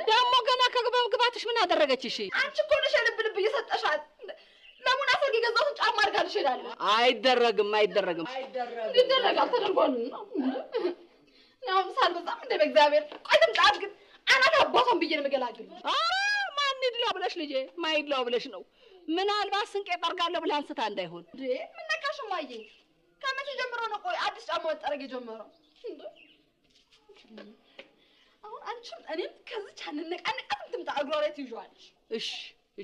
ደግሞ ገና ከግባትሽ ምን አደረገችሽ? አንቺ እኮ ነሽ ልብ እየሰጠሻት ለምን አሰርግ የገዛሁትን ጫማ አድርጋልሽ ሄዳለሁ። አይደረግም ይደረጋል ተደርጓል ነው ሳልበዛም እንደ በእግዚአብሔር ቆይ ትምጣት ግን አናት አባቷን ብዬ ነው የምገላግል ማን ይድላው ብለሽ ልጄ ማይድላው ብለሽ ነው ምናልባት ስንቄ ጠርጋለሁ ብለህ አንስታ እንዳይሆን ምን ነካሽ ማዬ ከመቼ ጀምሮ ነው ቆይ አዲስ ጫማ መጠረግ የጀመረው አሁን አንቺም እኔም ከዚህ አንነቃነቃት ትምጣ እግሯ ላይ ትይዣለሽ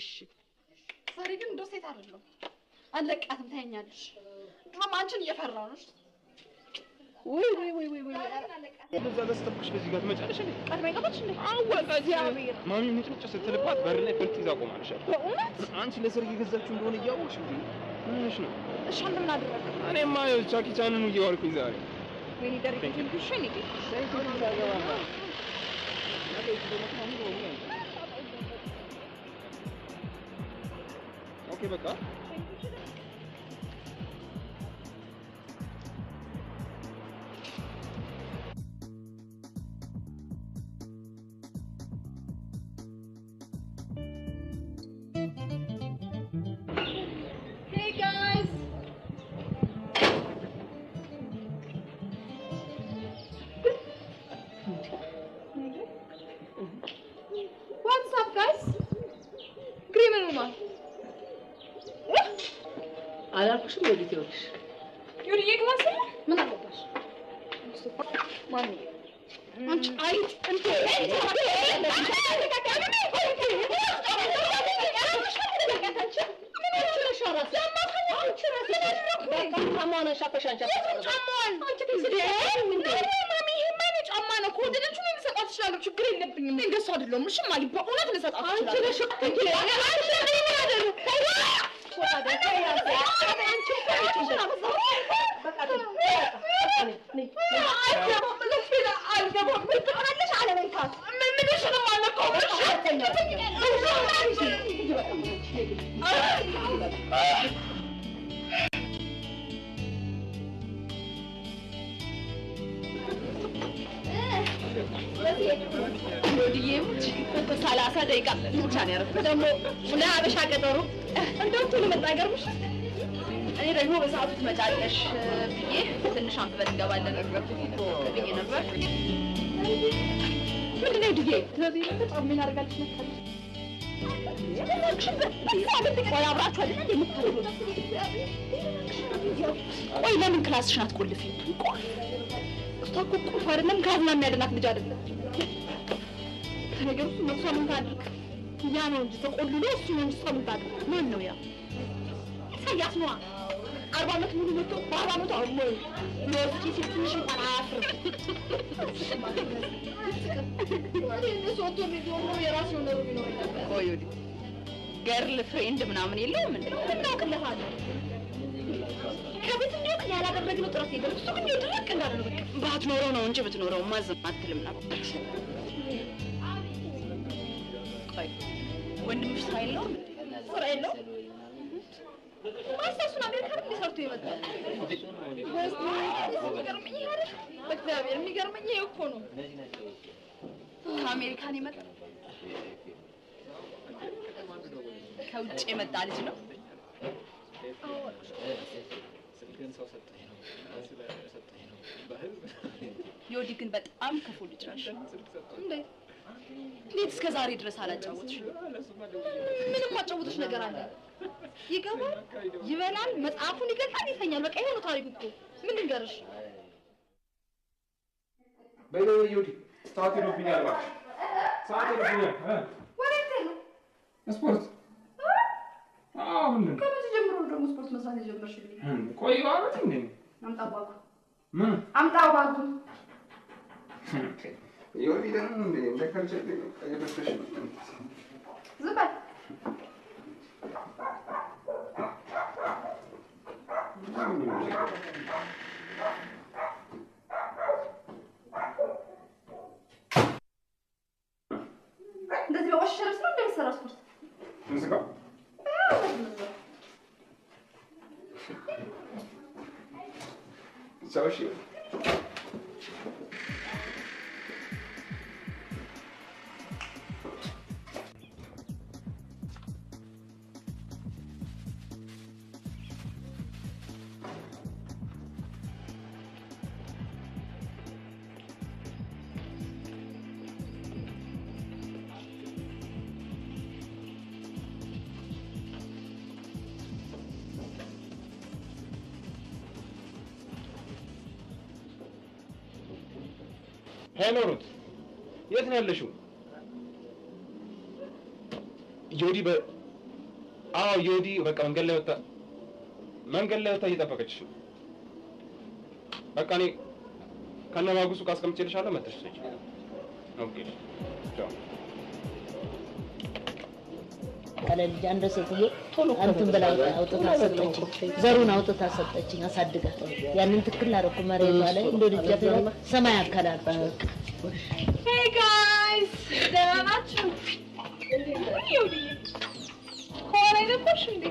እሺ ዛሬ ግን እንደው ሴት አይደለም አለቃትም ታኛለሽ ድሮም አንቺን እየፈራሁ ነው ወይ በዛ ለስተብኩሽ በዚህ ጋር ትመጫለሽ እንዴ ቀድመኝ ቀበች እንዴ አወቀ እግዚአብሔር ማሚ ምጭምጭ ስትልባት በር ላይ ፈልት ይዛ ቆማለሽ በእውነት አንቺ ለሰርግ የገዛችሁ እንደሆነ እያወቅሽ እንዴ ምንሽ ነው እሺ ምን አደረገ እኔማ ቻኪ ቻንን እየዋልኩኝ ዛሬ ወይኔ ደረጀ ትንሽ ነኝ ኦኬ በቃ Hey guys. What's up guys? Green woman. አላልኩሽም ወዲት ይወልሽ ዩሪዬ ክላስ ምን አለባሽ? ማን አንቺ አይ እንዴ ችግር የለብኝም እንደሱ አይደለም እሺ ማሊ በእውነት ልሰጣት ሰላሳ ደቂቃ ብቻ ነው ያደረኩት ደግሞ ለሀበሻ ቀጠሮ እንደው ቶሎ መጣ አይገርምሽ እኔ ደግሞ በሰዓቱ ትመጫለሽ ብዬ ትንሽ አንብበን እንገባለን ብዬ ነበር ምንድን ነው ድዬ ስለዚህ በጣም ምን አደርጋለች መሰለሽ ቆይ አብራችሁ አይደል እንደ የምትፈልጉት ቆይ ለምን ክላስሽን አትቆልፊም ቆይ እሷ እኮ ቁልፍ አይደለም ካዝና የሚያድናት ልጅ አይደለም ነገሩ እሱ ምን ታድርግ ያ ነው እንጂ ተቆልሎ እሱ ነው እንጂ ምን ታድርግ ማን ነው ያ ኢሳያስ ነዋ። 40 ዓመት ሙሉ መጥቶ በ40 ዓመቱ አሞኝ ለዚህ ሲል ትንሽ እንኳን አያፍርም። እነሱ ወጥቶ የሚሆኑ የራሱ ነው የሚኖረው ነበር። ቆይ ወዲህ ገርል ፍሬንድ ምናምን የለውም እንዴ? እናውቅለታለን። ከቤት እንዲወጣ ያላደረግነው ጥረት የለም። እሱ ግን ድርቅ እንዳለ ነው። በቃ ባትኖረው ነው እንጂ ብትኖረውማ ዝም አትልም ነበር። ቆይ ወንድምሽ ስራ የለውም? ስራ የለውም። ማስተርሱን አሜሪካ ነው ሰርቶ የመጣው። የሚገርመኝ አይደል? በእግዚአብሔር የሚገርመኝ ይሄ እኮ ነው። ከአሜሪካን የመጣ ከውጭ የመጣ ልጅ ነው። ዮዲ ግን በጣም ክፉ ልጅ ነሽ። እንዴት እስከ ዛሬ ድረስ አላጫወትሽ? ምንም ማጫወትሽ ነገር አለ? ይገባል፣ ይበላል፣ መጽሐፉን ይገልጣል፣ ይተኛል። በቃ ይሄ ነው ታሪኩ እኮ። ምን ልንገርሽ? በለው ዮዲ ሰዓት ሄዶብኛል እባክሽ። ሰዓት ሄዶብኛል። ወዴት ነው? ስፖርት ምንድን ነው? ከመቼ ጀምሮ ደግሞ ስፖርት መስራት የጀመርሽልኝ? ቆይ ማለት እንዴ? አምጣ ባጉ። ምን አምጣ ባጉ? ዮዲ ደግሞ እንዴ እንደከርቸ የበሰሽ ዝም በል። እንደዚህ በቆሸሸ ልብስ ነው እንደሚሰራ ስፖርት? ሙዚቃ ሰውሽ ሄሎ ሩት፣ የት ነው ያለሽው? ዮዲ አዎ ዮዲ በቃ መንገድ ላይ ወጣ እየጠበቀችሽ ነው። በቃ እኔ ከነባጉሱ ካስቀምጬልሻለሁ መጥተሽ ትሰጪ። ኦኬ ቻው። ልጅ አንድ ሴትዬ አንተን ብላ አውጥታ ሰጠችኝ። ዘሩን አውጥታ ሰጠችኝ። አሳድጋ ያንን ትክክል አደረኩ። መሬቷ ላይ እንደ ልጅት ሰማይ አከላል። ሄይ ጋይስ ደህና ናችሁ? ዮዲ ሆነ ነበርሽ እንዴ?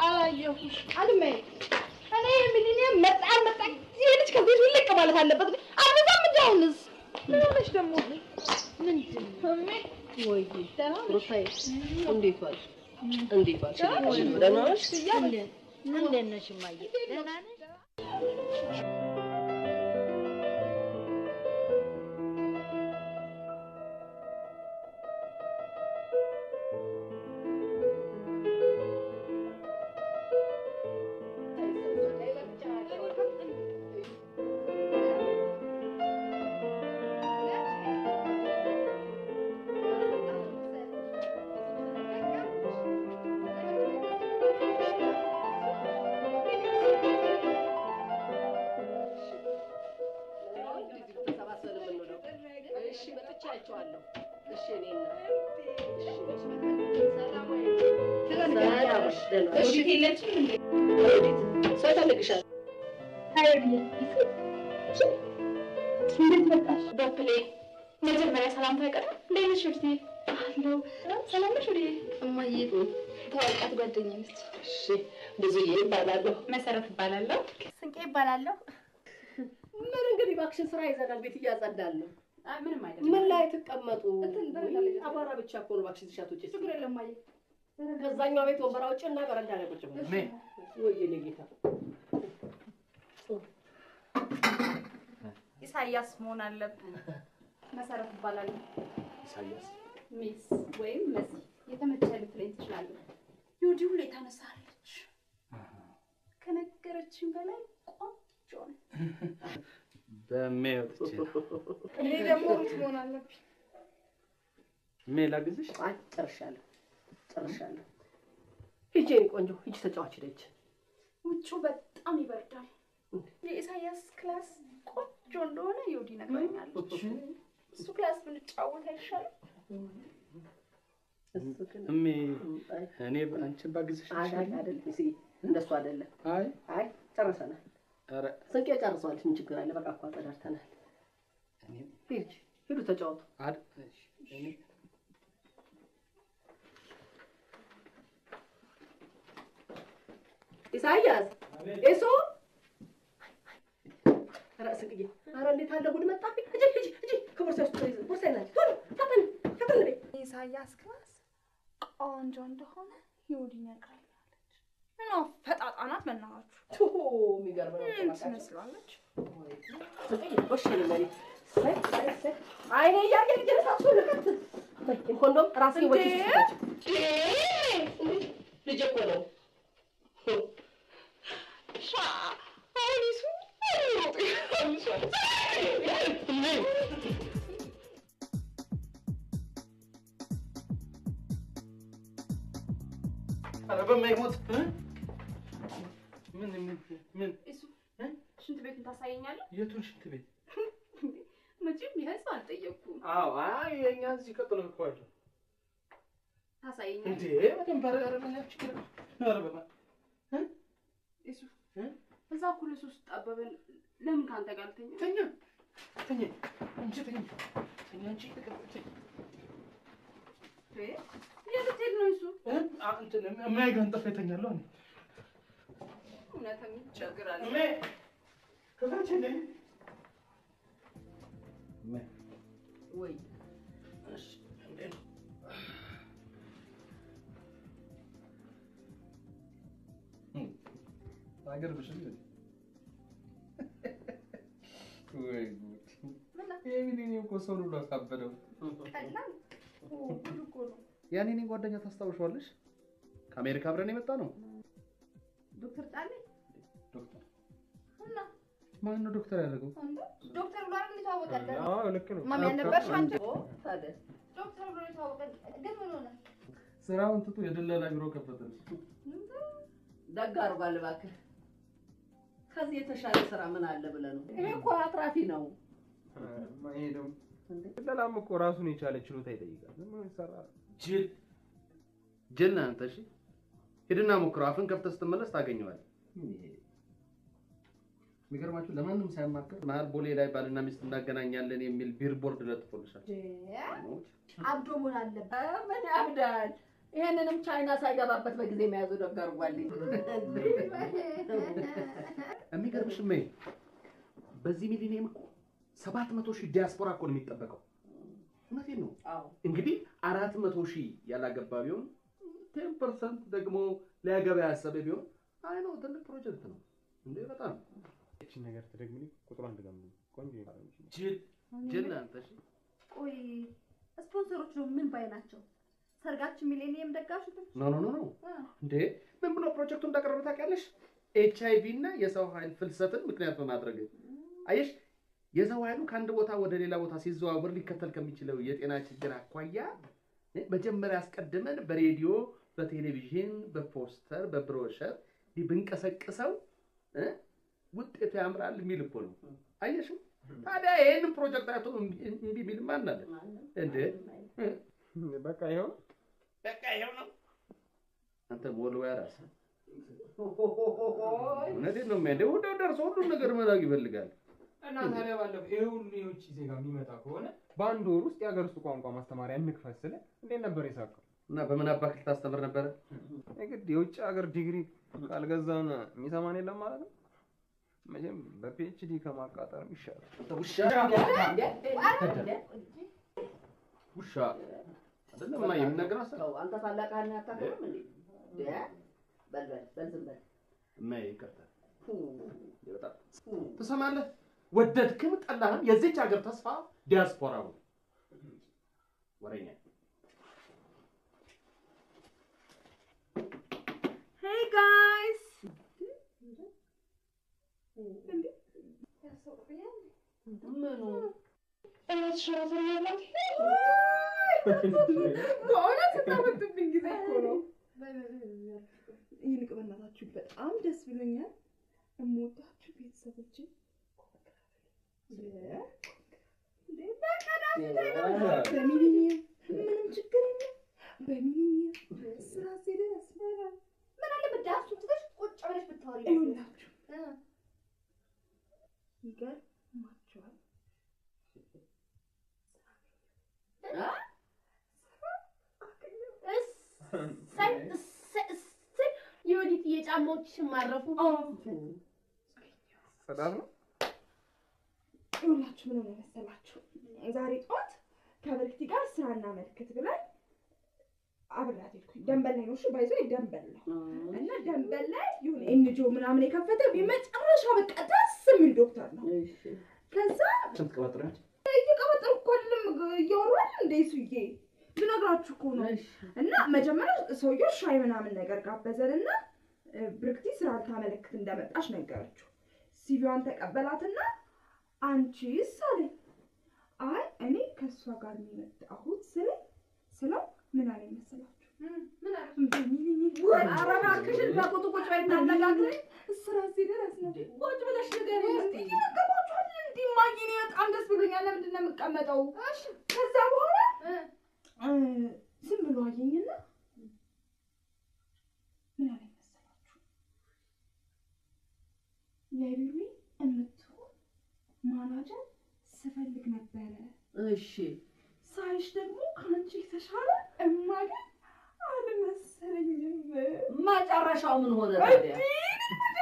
አላየሁሽ። አልመይ እኔ ሚሊኒየም መጣ ይሄ ልጅ ከዚህ ልቅ ማለት አለበት። አልበዛም እንጂ አሁንስ ምን ሆነሽ ደግሞ? ምንድን ነው? ወይ ሩታዬ እንዴት ዋልሽ? ደህና ነሽ? እንዴት ነሽ እማዬ? ደህና ነሽ? መጀመሪያ ሰላምታ አይቀርም? እንዴት ነሽ እህቴ? አለሁ። ሰላም ነሽ? እማዬ ታዋቂያት ጓደኛዬ ነች። እሺ ብዙዬ እባላለሁ። መሰረት እባላለሁ። ስንቄ እባላለሁ። ምን እንግዲህ እባክሽን ስራ ይዘናል። ቤት እያጸዳን ነው። ምንም አይደለም። ምን ላይ ትቀመጡ? አቧራ ብቻ እኮ ነው። እባክሽን ትሻት ውጪ። ችግር የለም እማዬ። ከዛኛው ቤት ወንበራ ውጭ እና በረንዳ ላይ ቁጭ ብለን ወይ የኔ ጌታ ኢሳያስ መሆን አለብን። መሰረት እባላለሁ። ኢሳያስ ሚስ ወይም መሲ የተመቸ ልትለኝ ትችላለህ። ዮዲ ሁሌ ታነሳለች። ከነገረችኝ በላይ ቆንጆ ነው። በሚወጥች እኔ ደግሞ ሩት መሆን አለብኝ። ሜላ ግዝሽ ጨርሻለሁ። ሂጂ ቆንጆ ሂጂ ተጫዋች ሄደች። ውጭው በጣም ይበርዳል። የኢሳያስ ክላስ ቆንጆ እንደሆነ ይውዲ ነግረኛለች። እሱ ክላስ ብንጫወት አይሻልም? እኔ አንቺን ባግዝሽ አይደል? እሺ እንደሱ አይደለም። አይ ጨርሰናል። ኧረ ስንቄ ጨርሷለች። ምን ችግር አለ? በቃ እኮ ተዳርተናል። ሂዱ ተጫወቱ። ኢሳያስ እሱ ራስህ ኧረ እንዴት አለ ጉድ መጣብኝ። እጂ ከቦርሳሽ ቦርሳዬ ናት። ቶሎ ፈጠን በይ። ኢሳያስ ክላስ ቆንጆ እንደሆነ ይውዲ ነግራኛለች። እና ፈጣጣ ናት በእናታችሁ። የሚገርም ነው። ምን ትመስላለች? ወሽኔ መሪ አይኔ እያየ ልጅ ልከት ኮንዶም ራስህ ወጪ ልጅ እኮ ነው። ኧረ በማይሞት ምን እሱ ሽንት ቤቱን ታሳየኛለህ? የቱን ሽንት ቤት? መቼም ይሄስ አልጠየቅኩም። አዎ አይ የኛ እዚህ ቀጥሎ እኮ አለ። ታሳየኛለህ እንዴ? በደንብ አረጋግጠና ችግር ኧረ በማ እሱ እዛ እኮ ለሶስት ጠበበን። ለምን ካንተ ጋር አልተኛ? ተኛ እንጂ ተኛ እንጂ ተቀበል። የልትሄድ ነው እሱ? እንትን የማይገንጠፍ የተኛለሁ እኔ እውነትም ይቸግራል። ከፈችልኝ ወይ እሺ እንዴ አገር ብሽል ወይ ጉድ የሚኒኒ እኮ ሰው ሁሉ አሳበደው። ቀላል ጉድ እኮ ነው። ያኔ እኔ ጓደኛ ታስታውሻለሽ? ከአሜሪካ አብረን የመጣ ነው። ዶክተር ጣሌ ዶክተር እና ማን ነው ዶክተር ያደረገው? ዶክተር ብሎ አይደል የተዋወቀልን? አዎ ልክ ነው። ማሚ ነበርሽ አንቺ? ታዲያ ዶክተር ብሎ የተዋወቀልን ግን ምን ሆነ? ስራውን ትቶ የደላላ ቢሮ ከፈተልሽ። ደግ አድርጓል እባክህ። ከዚህ የተሻለ ስራ ምን አለ ብለህ ነው? ይሄ እኮ አትራፊ ነው። ይሄ ደግሞ ደላላም እኮ ራሱን የቻለ ችሎታ ይጠይቃል። ምን ይሰራል? ጅል ነህ አንተ። እሺ ሂድና ሞክረው። አፍን ከፍተህ ስትመለስ ታገኘዋለህ። የሚገርማችሁ ለማንም ሳያማክር መሀል ቦሌ ላይ ባልና ሚስት እናገናኛለን የሚል ቢልቦርድ ለጥፎልሻል። አብዶ ምን አለበት? ምን ያብዳል? ይሄንንም ቻይና ሳይገባበት በጊዜ መያዙ ደግ አድርጓል። የሚገርምሽ እሜ በዚህ ሚሊኒየም እኮ 700,000 ዲያስፖራ እኮ ነው የሚጠበቀው። እውነቴን ነው። እንግዲህ 400,000 ያላገባ ቢሆን 10% ደግሞ ሊያገባ ያሰበ ቢሆን አይ ነው ትልቅ ፕሮጀክት ነው እንዴ! በጣም እቺ ነገር ተደግምልኝ ቁጥሩን ተደግምልኝ። ቆንጆ ይባላል። ጅል አንተ። እሺ ቆይ ስፖንሰሮች ነው ምን ባይ ናቸው? ሰርጋችን ሚሊኒየም ደጋሽ ኖ እንዴ! ምን ብሎ ፕሮጀክቱ እንዳቀረበ ታውቂያለሽ? HIV እና የሰው ኃይል ፍልሰትን ምክንያት በማድረግ አየሽ፣ የሰው ኃይሉ ከአንድ ቦታ ወደ ሌላ ቦታ ሲዘዋወር ሊከተል ከሚችለው የጤና ችግር አኳያ መጀመሪያ አስቀድመን በሬዲዮ፣ በቴሌቪዥን፣ በፖስተር፣ በብሮሸር ብንቀሰቅሰው ውጤቱ ያምራል የሚል እኮ ነው። አየሽው? ታዲያ ይሄንን ፕሮጀክት አይቶ እምቢ የሚል ማን አለ እንዴ? በቃ ይሄው ነው። አንተ ወልዋያ ራስ እውነቴን ነው የሚያንደ ወደ ደርሶ ሁሉ ነገር መላክ ይፈልጋል። እና ታዲያ ባለፈው ይሄ ሁሉ የውጭ ዜጋ የሚመጣ ከሆነ በአንድ ወር ውስጥ የሀገር ውስጥ ቋንቋ ማስተማሪያ እንክፈት ስለ እንዴት ነበር የሳቀው? እና በምን አባክ ልታስተምር ነበረ? የግድ የውጭ ሀገር ዲግሪ ካልገዛን የሚሰማን የለም ማለት ነው። መቼም በፒኤችዲ ከማቃጠርም ይሻላል። ውሻ አይደለም ማይ የምነግረው ሰው አንተ ታላቅህን አታውቅም እንዴ? በልበል ዝም በል ማይ ይቀርታ ይወጣ። ትሰማለህ? ወደድክም ጠላህም የዚች ሀገር ተስፋ ዲያስፖራው ወሬኛ። Hey guys. ምኑ በእውነት ታመጡብኝ ጊዜ እኮ ነው። ስላያችሁ በጣም ደስ ብሎኛል። እምወዳችሁ ቤተሰቦቼ በሚሊኒየም ምንም ችግር የለም። በሚሊኒየም ስራ ሲሄድ ያስመራል። ምን አለ ብዳሱ ትተሽ ቁጭ ብለሽ ብታወሪ ይኸውላችሁ ይገርማችኋል። የወዲት የጫማዎችሽን ማረፉ ሰላም ነው። ይኸውላችሁ ምን ሆነ መሰላችሁ? ዛሬ ጠዋት ከብርክቲ ጋር ስራና መልክት ብለን አብራት ሄድኩኝ። ደንበል ላይ ነው እሺ፣ ባይዞ ደንበል ነው እና ደንበል ላይ የሆነ ኤንጂኦ ምናምን የከፈተ በመጨረሻ በቃ ደስ የሚል ዶክተር ነው። ከዛ ስንት ቀበጥረች እየቀበጠርኩ እኮ አይደለም እያወራን እንደ ሱዬ ልነግራችሁ እኮ ነው። እና መጀመሪያ ሰውየው ሻይ ምናምን ነገር ጋበዘንና ብርክቲ ስራ ልታመለክት እንደመጣች ነገረችው። ሲቪዋን ተቀበላትና አንቺስ አለኝ። አይ እኔ ከእሷ ጋር ነው የመጣሁት ስለው ምን አለኝ መሰላችሁ? ምን አለ? ኧረ እባክሽን በቁጡ ቁጭ በይ እናነጋግረኝ። ስራ ሲደርስ ነው ቁጭ ብለሽ ንገሪኝ እስኪ። ነገርኳችኋል እንዴ እማዬ፣ እኔ በጣም ደስ ብሎኛል። ለምንድን ነው የምቀመጠው? እሺ። ከዛ በኋላ ዝም ብሎ አየኝና ምን አለኝ መሰላችሁ? ለቢሮ የምትሆን ማናጀር ስፈልግ ነበረ። እሺ። ሳይሽ ደግሞ ከአንቺ የተሻለ እማገኝ አልመሰለኝም። መጨረሻው ምን ሆነ ታዲያ?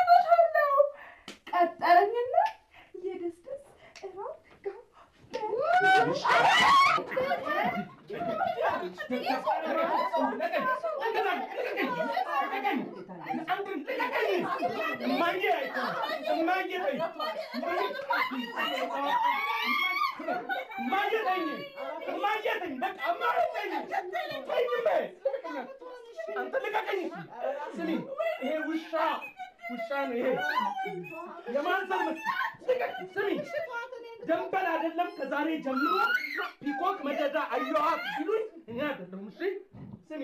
መጨረሻው ቀጠረኝና የደስደስ እራብ ደንበል አይደለም ከዛሬ ጀምሮ ፒኮክ መደዳ አየኋት ሲሉኝ እኔ አይደለም። እሺ ስሚ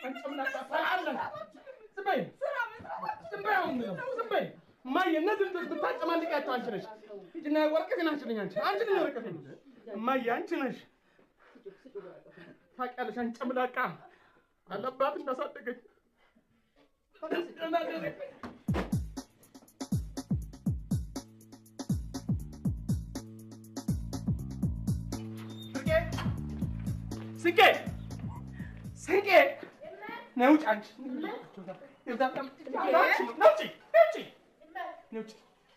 አንጨምናታ ሰላም ስበይ ስበይ ማየ እነዚህ ብታጨማልቂያቸው አንቺ ነሽ። ሂጂና ወረቀቴን አንቺ አንቺ ነሽ ወረቀቴን ማየ አንቺ ነሽ። ታውቂያለሽ አንጨምላቃ አለባት እንዳሳደገች ስንቄ ነይ ውጭ አንቺ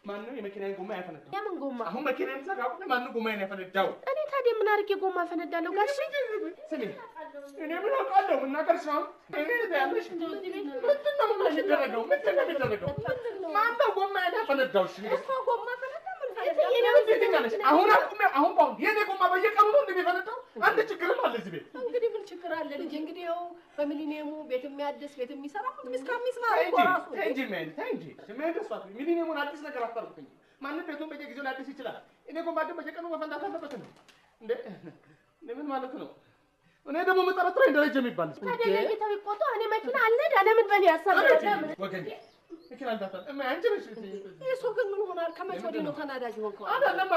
ማነው የመኪናዬን ጎማ ያፈነዳው? የምን ጎማ? አሁን መኪናዬን ዘጋው። ማነው ጎማዬን ያፈነዳው? እኔ ታዲያ ምን አድርጌ ጎማ አፈነዳለሁ? ጋሽ ስሚ እኔ ምን አውቃለሁ? መናገር ሳይሆን እኔ ያለሽ ምንድን ነው የሚደረገው? ማነው ጎማዬን ያፈነዳው? እሷ ጎማ ፈነዳ አሁን የኔ ጎማ በየቀኑ ነው እንደሚፈነዳው? አንድ ችግርም አለ እዚህ ቤት። እንግዲህ ምን ችግር አለ ልጅ? እንግዲህ ያው በሚሊኒየሙ ቤት የሚያድስ ቤት የሚሰራ ሁሉ እስከሚስማር ራሱ ሚሊኒየሙን አዲስ ነገር አታርጉኝ። ማንም ቤቱን በየጊዜው ሊያድስ ይችላል። እኔ ጎማ ደግሞ በየቀኑ መፈንዳት አለበት ነው እንዴ? ምን ማለት ነው? እኔ ደግሞ መጠረጥረኝ ደረጃ የሚባል ታዲያ ለጌታው ይቆጣ። እኔ መኪና አልነዳ ለምን በል ያሰበ ወገን መኪና እንዳታል አንቺ ነሽ። እሱ ግን ምን ሆናል? ከመቼ ወዲህ ነው ተናዳጅ ሆንከው? አይደለም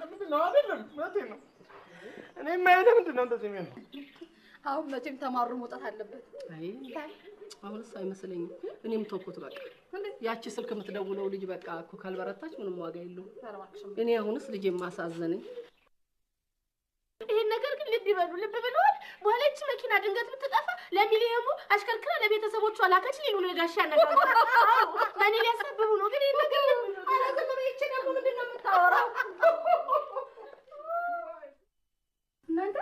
ምንድን ነው? አይደለም እውነቴን ነው። እኔ የማይሆነ ምንድን ነው እንደዚህ የሚሆነው? አሁን መቼም ተማሩ መውጣት አለበት። አይ አሁንስ አይመስለኝም። እኔም ተውኩት በቃ። ያቺ ስልክ የምትደውለው ልጅ በቃ እኮ ካልበረታች ምንም ዋጋ የለውም። እኔ አሁንስ ልጅ የማሳዘነኝ ይሄን ነገር ግን ልብ ብለዋል። በኋላ እቺ መኪና ድንገት ብትጠፋ ለሚሊየሙ አሽከርክራ ለቤተሰቦቿ ላከች ሊሉ ነው ጋሻ ነገር ማን ሊያሰብቡ ነው? ግን ይሄን ነገር አላዘም ነው። እቺ ደግሞ ምንድን ነው የምታወራው? እናንተ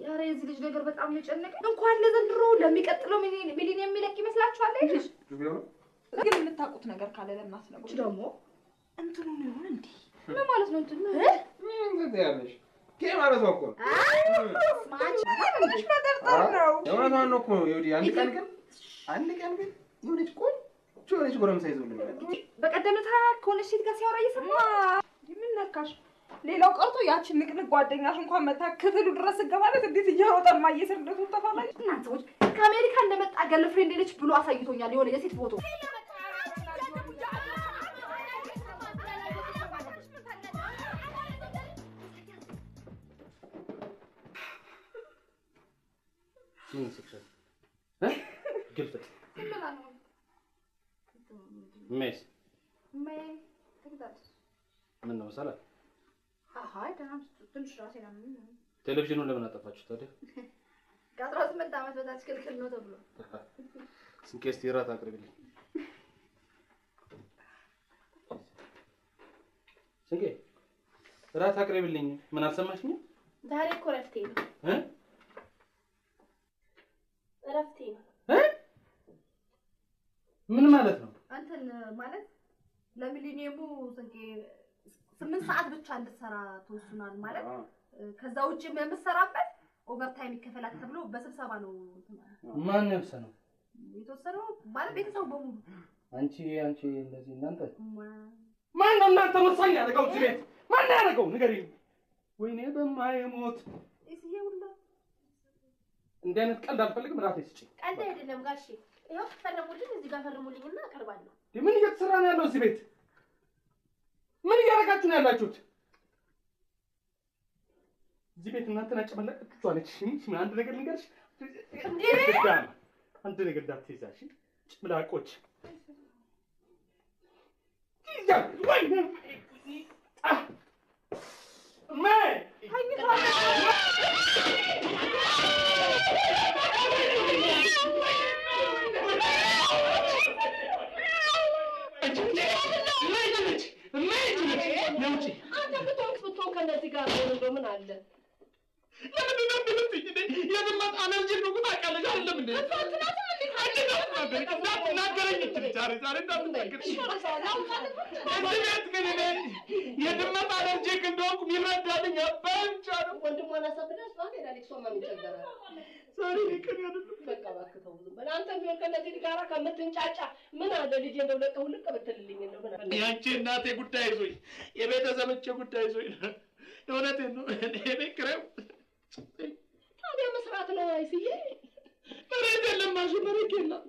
ኧረ የዚህ ልጅ ነገር በጣም ነው የጨነቀኝ። እንኳን ለዘንድሮ ለሚቀጥለው ሚሊኒየም የሚለቅ ይመስላችኋል? ልጅ ግን የምታውቁት ነገር ካለ ለማስነግሩ ደግሞ እንትኑ ነው ይሆን እንዴ? ምን ማለት ነው እንትኑ? ምን ትያለሽ? ማለት ነው እኮ ማች መጠርጠር ነው። የእውነቷን ነው እኮ ይኸውልሽ። አንድ ቀን ግን የሆነች ቆንጆ የሆነች ጎረምሳ ይዞልኝ በቀደም ከሆነች ሴት ጋር ሲያወራ እየሰማ ምን ነካሽ? ሌላው ቀርቶ ያችን ንቅንቅ ጓደኛሽ እንኳን መታ ክፍሉ ድረስ ገባለት እንዴት እየሮጠ ማየሰር እንደቱ ተፋላጭ እናንተ ከአሜሪካ እንደመጣ ገርልፍሬንድ ነች ብሎ አሳይቶኛል የሆነ የሴት ፎቶ። ምን ስክሰት ግልፍት ሜስ ምን ነው ሰላም? አይ ደህና ትንሽ ራሴ ነው። ቴሌቪዥኑን ለምን አጠፋችሁ ታዲያ? ከ18 ዓመት በታች ክልክል ነው ተብሎ። ስንቄ እስቲ እራት አቅርብልኝ። ስንቄ እራት አቅርብልኝ። ምን አልሰማሽኝም? ዛሬ እኮ እረፍቴ ነው። እረፍቴ ነው። ምን ማለት ነው? አንተን ማለት ለሚሊኒየሙ ስንቄ 8 ሰዓት ብቻ እንድትሰራ ተወስኗል ማለት ከዛ ውጪ የምትሰራበት ኦቨርታይም ይከፈላል ተብሎ በስብሰባ ነው። ማን ያልሰነው? የተወሰነው ማለት ቤተሰቡ በሙሉ። አንቺ እንደዚህ እናንተ ማን ነው እናንተ ወሳኝ ያደረገው እዚህ ቤት? ማን ያደረገው ንገሪኝ። ወይኔ በማይሞት እዚህ ሁሉ እንደ አይነት ቀልድ አልፈልግም። ራሴ ስጪ። ቀልድ አይደለም ጋሼ። ይኸው ፈርሙልኝ፣ እዚህ ጋር ፈርሙልኝና አቀርባለሁ። ምን እየተሰራ ነው ያለው እዚህ ቤት? ምን እያደረጋችሁ ነው ያላችሁት? እዚህ ቤት እናንተን አጨመለቃችሁ አለች። አንድ ነገር ልንገርሽ፣ አንድ ነገር እንዳትይዛሽ ጭምላቆች ብትሆን ከእነዚህ ጋር ሆን እንደው ምን አለ? ለምንድን ነው የምትልኝ? የድመት አለርጂ እንደሆነ ታውቂያለሽ አይደለም እንዴ? እንዳትናገረኝ እችል ዛሬ እንዳትናገረኝ። እዚህ ቤት ግን እኔ የድመት አለርጂ እንደሆንኩ የሚረዳልኝ ብቻ ነው። ወንድሟን አሳብዳ እሷን ሄዳለች። እሷማ ምን ቸገራት? ዛሬ ቀን አይደለም። በቃ እባክህ ተው ዝም በል። አንተም ቢሆን ከእነዚህ ጋር ከምትንጫጫ ምን አለ ልጄ እንደው ለቀው ልቅ ብትልልኝ እንደው ምን አለ? ያንቺ እናቴ ጉዳይ ይዞኝ የቤተሰቦቼ ጉዳይ ይዞኝ እውነቴን ነው። እኔ ክረም ታዲያ መስራት ነው አይስዬ። መሬት የለም ማሽን መሬት የለም።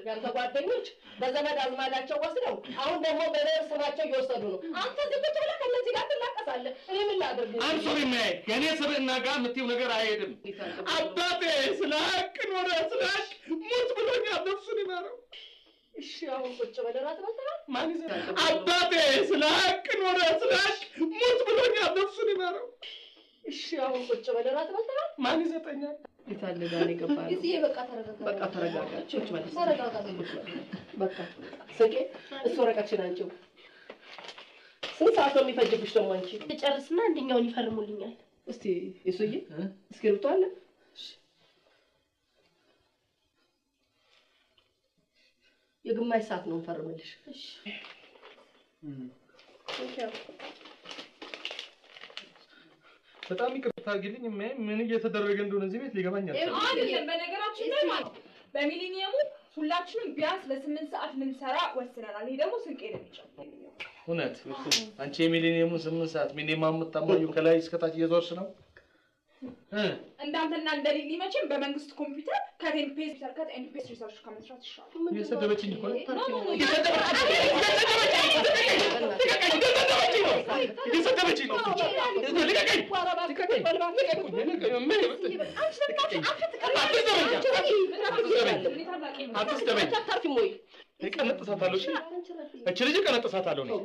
ያንተ ጓደኞች በዘመድ አዝማዳቸው ወስደው አሁን ደግሞ በደር ስማቸው እየወሰዱ ነው። አንተ ዝም ብለህ ከእነዚህ ጋር ትላቀሳለህ። እኔ ምን ላድርግ? አንሶሪ ማይ ከእኔ ስብዕና ጋር የምትይው ነገር አይሄድም። አባቴ ስለ ሀቅ ኖረ ስለ ሀቅ ሙት ብሎኛል። ነፍሱን ይማረው። እሺ አሁን ቁጭ በል እራት በልተሃል? ማን ይዘራል? አባቴ ስለ ሀቅ ኖረ ስለ ሀቅ ሙት ብሎኛል። ነፍሱን ይማረው። እሺ አሁን ቁጭ በል እራት በልተሃል? ማን ይሰጠኛል? ይታለዳል ይገባል። እዚህ በቃ ተረጋጋ። በቃ ተረጋጋ። ቁጭ በል ተረጋጋ። በቃ ስቄ እሱ ወረቀትሽን አንቺው። ስንት ሰዓት ነው የሚፈጅብሽ ደግሞ አንቺ? ጨርስና አንደኛውን ይፈርሙልኛል። እስቲ እሱዬ እስክሪብቶ አለ? የግማሽ ሰዓት ነው እንፈርምልሽ። እሺ በጣም ይቅርታ አድርጊልኝ። ምን እየተደረገ እንደሆነ እዚህ ቤት ሊገባኝ አልቻለም። አይደለም በነገራችን ላይ ማለት በሚሊኒየሙ ሁላችንም ቢያንስ ለ8 ሰዓት ልንሰራ ወስነናል። ይሄ ደግሞ ስንቄ ነው የሚጨምረው። እውነት አንቺ የሚሊኒየሙን 8 ሰዓት ሚኒማም የምታሟዩ ከላይ እስከታች እየዞርሽ ነው። እንዳንተና እንደሊሊ መቼም በመንግስት ኮምፒውተር ከቴን ፔጅ ሰርከት ኤንድ ፔጅ ሪሰርች ከመስራት ይሻላል። እየሰደበችኝ እኮ ነው። እየሰደበችኝ ነው። ልቀቀኝ! አትስደበኝ! እቀነጥሳታለሁ። እቺ ልጅ እቀነጥሳታለሁ ነው።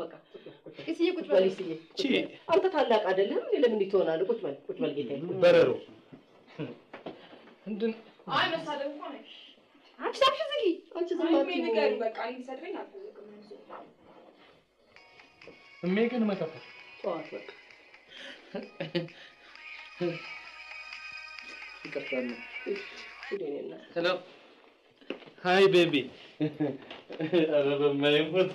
እስዬ ቁጭ በል እስዬ። አንተ ታላቅ አይደለም እንዴ? ለምን ትሆናለህ? ቁጭ በል ጌታዬ። በረሮ እንድን አይ መሳደብ እኮ ነው። አንቺ ታክሽ ዝጊ። አንቺ ዝም ምን ነገር በቃ እንዲሰድበኝ አልፈልግም። እሜ ግን መጣፈ ጠዋት በቃ ይቀርታል። እሺ ሄሎ ሃይ ቤቢ ኧረ በማይሞት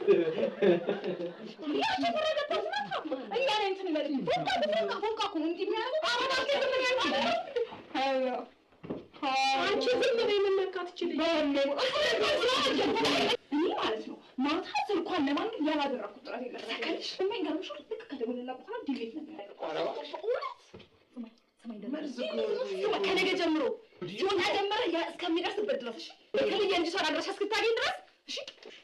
አንቺ ዝም ብለሽ የምንመካት ይችላል እኔ ማለት ነው። ማታ ስልኳን ለማግኘት ያላደረኩት ጥረት የለም። ሰከንሽ የሚገርምሽ ልክ ከደወለላ በኋላ ዲሌት ነው የሚያደርገው። ከነገ ጀምሮ ጆና ጀመረ ያ እስከሚደርስበት ድረስ እሺ ከልጅ እንጂ ሰራ ድረስ እስክታገኝ ድረስ እሺ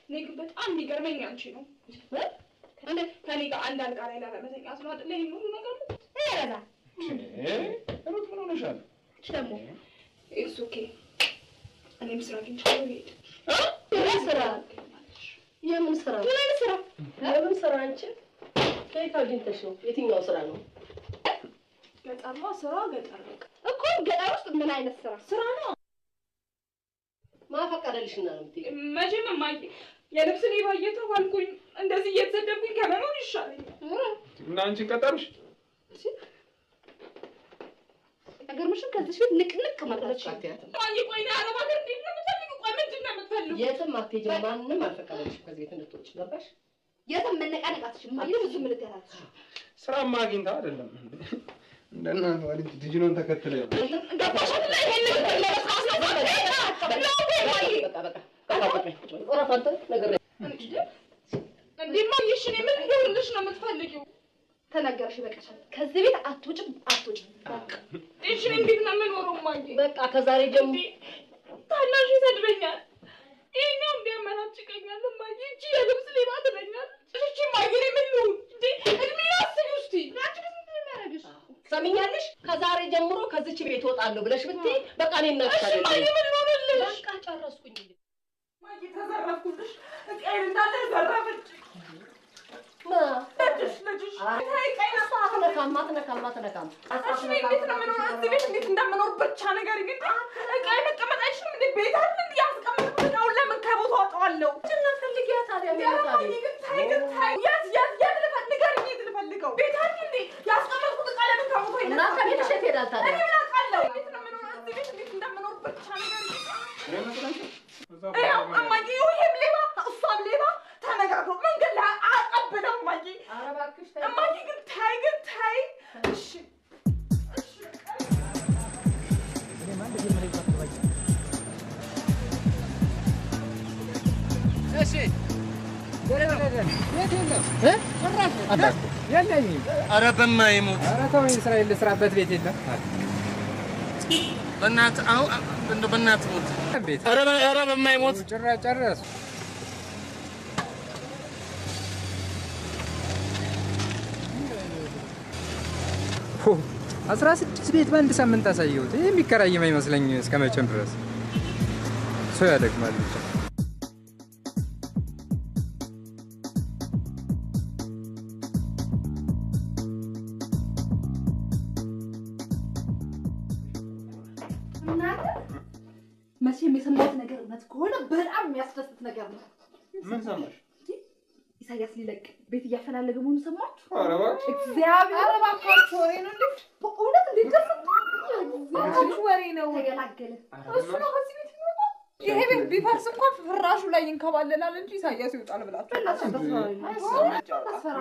እኔ ግን በጣም የሚገርመኝ አንቺ ነው እንዴ ከኔ ጋር አንድ አልጋ ላይ ላለመተኛት ነው አይደል ይሄን ሁሉ ነገር ያረጋ ሩት ምን ሆነሻል ደግሞ ኢትስ ኦኬ እኔም ስራ አግኝቻለሁ ሄድ የምን ስራ አንቺ ከየት አግኝተሽ ነው የትኛው ስራ ነው ገጠርማ ስራ ገጠር ነው እኮ ገጠር ውስጥ ምን አይነት ስራ ነው ማፈቀደልሽና ነው መቼም ማይ የልብስ ሌባ እየተባልኩኝ እንደዚህ እየተሰደብኩኝ ከመኖር ይሻለኛል እና አንቺ ቀጠርሽ ነገርምሽን ከዚህ ፊት ንቅንቅ ማድረግሽ ማይ ቆይ ነው አረብ ሀገር እንዴት ነው የምትፈልጊው ቆይ ምንድን ነው የምትፈልጊው የትም አትሄጂም ማንንም አልፈቀደልሽም ከዚህ ቤት እንድትወጪ ገባሽ የትም መነቃነቃትሽ ማይ ብዙ ምን ልትያራትሽ ስራማ አግኝታ አይደለም እንደናንተ ወልጅ ዲጂኖን ተከትለ ገባሽ አይደል ይሄን ለራስሽ እንዴ ማይሽ እኔ ምን እንደሆነሽ ነው የምትፈልጊው ተናገርሽ በቃሻል ከዚህ ቤት አትውጭም እሺ እንዴት ነው የምኖረው ማይ በቃ ከዛሬ ጀምሮ ታናሽ ይሰድበኛል ይሄኛው እንዲያመናጭቀኛል ማይ እቺ የልብስ ሌባ ትለኛል እቺ ማይ እኔ ምን ነው እንዴ እድሜ ያስቢ እስቲ ያቺ ምን እንደሚያደርግሽ ሰሚኛለሽ ከዛሬ ጀምሮ ከዚች ቤት እወጣለሁ ብለሽ ብትይ በቃ እኔ እናትሻለሁ እሺ ማይ ምን ሆነልሽ በቃ ጨረስኩኝ ማይ ተዘረፍኩልሽ እቃዬን እንዳለ ዘረፈች ልጅሽ አይ ቀይና አትነካም እሺ እንዴት ነው የምኖረው እዚህ ቤት እንዴት እንደምኖር ብቻ ነገር ግን እቃዬ መቀመጥ አይችልም እንዴ ቤት አይደል እንዴ ያስቀምጥኩት አሁን ለምን ከቦታው አወጣዋለሁ ጭና ፈልጊያ ታዲያ የት ልፈልገው የት ልፈልገው ቤት አይደል እንዴ ያስቀምጥኩት እቃ ለምን ከቦታው ይነሳል እና ከቤትሽ የት ሄዳል ታዲያ እኔ ምን አውቃለሁ እንዴት ነው የምኖረው እዚህ ቤት እንዴት እንደምኖር ብቻ ነገር ያው እማዬ ይሄም ሌባ እሷም ሌባ ተነጋግረው መንገድ ላይ አቀብለው እማዬ ኧረ እባክሽ እማዬ ግን ታይ እሺ እሺ የለኝም። ኧረ በማይሞት ኧረ ተወኝ፣ እስራኤል ልስራበት ቤት የለም። በእናትህ አሁን እንደው በእናትህ ሞት ኧረ በማይሞት ጭራሽ ጨረሱ። 16 ቤት በአንድ ሳምንት አሳየሁት። ይሄ የሚከራይም አይመስለኝ እስከ መቼም ድረስ ሰው ያደግማል ብቻ። መቼም የሰማሁት ነገር እውነት ከሆነ በጣም የሚያስደስት ነገር ነው። ምን ሰማሽ? ኢሳያስ ሊለቅ ቤት እያፈላለገ መሆኑን ሰማችሁ? ኧረ እባክሽ እግዚአብሔር ኧረ እባካችሁ ወሬ ነው እንዴ? በእውነት እንዴት ደስ እባካችሁ ወሬ ነው። ተገላገለ። እሱ ነው ከዚህ ቤት የሚወጣው። ይሄ ቤት ቢፈርስ እንኳን ፍራሹ ላይ ይንከባለላል እንጂ ኢሳያስ ይወጣል ብላችሁ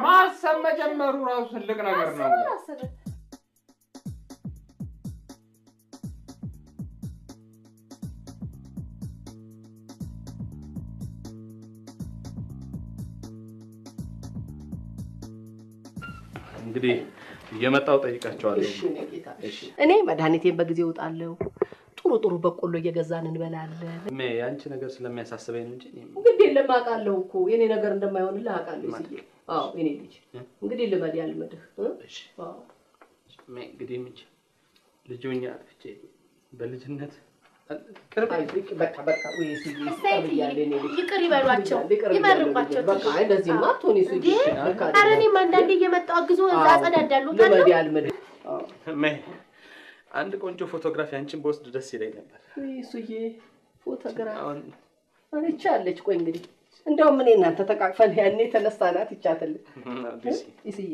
ማሰብ መጀመሩ ራሱ ትልቅ ነገር ነው። እንግዲህ እየመጣው ጠይቃቸዋለሁ። እሺ ነጌታ እሺ እኔ መድኃኒቴን በጊዜ እወጣለሁ። ጥሩ በቆሎ እየገዛን እንበላለን። ያንቺ ነገር ስለሚያሳስበኝ ነው እንጂ እንግዲህ የለም አውቃለሁ እኮ የኔ ነገር እንደማይሆንልህ አውቃለሁ። እዚህ አዎ የኔ ልጅ እንግዲህ ልመድ ያልመድህ እሺ አዎ እንግዲህ ምን ልጅኛ አጥፍቼ በልጅነት በቃ ወይ ይቅር ይበሏቸው፣ ይመርቋቸው። በቃ እንደዚህ ማጥቶኒ ሱጂ ኧረ እኔም አንዳንዴ እየመጣሁ አግዞ እዛ አጸዳዳለሁ። ልመድ ያልመድ አንድ ቆንጆ ፎቶግራፊ አንቺን በወስድ ደስ ይለኝ ነበር። ወይ ሱጂ ፎቶግራፊ አንቻለች። ቆይ እንግዲህ እንደውም እኔ እናንተ ተቃቅፈን ያኔ ተነሳናት ይቻተል እስዬ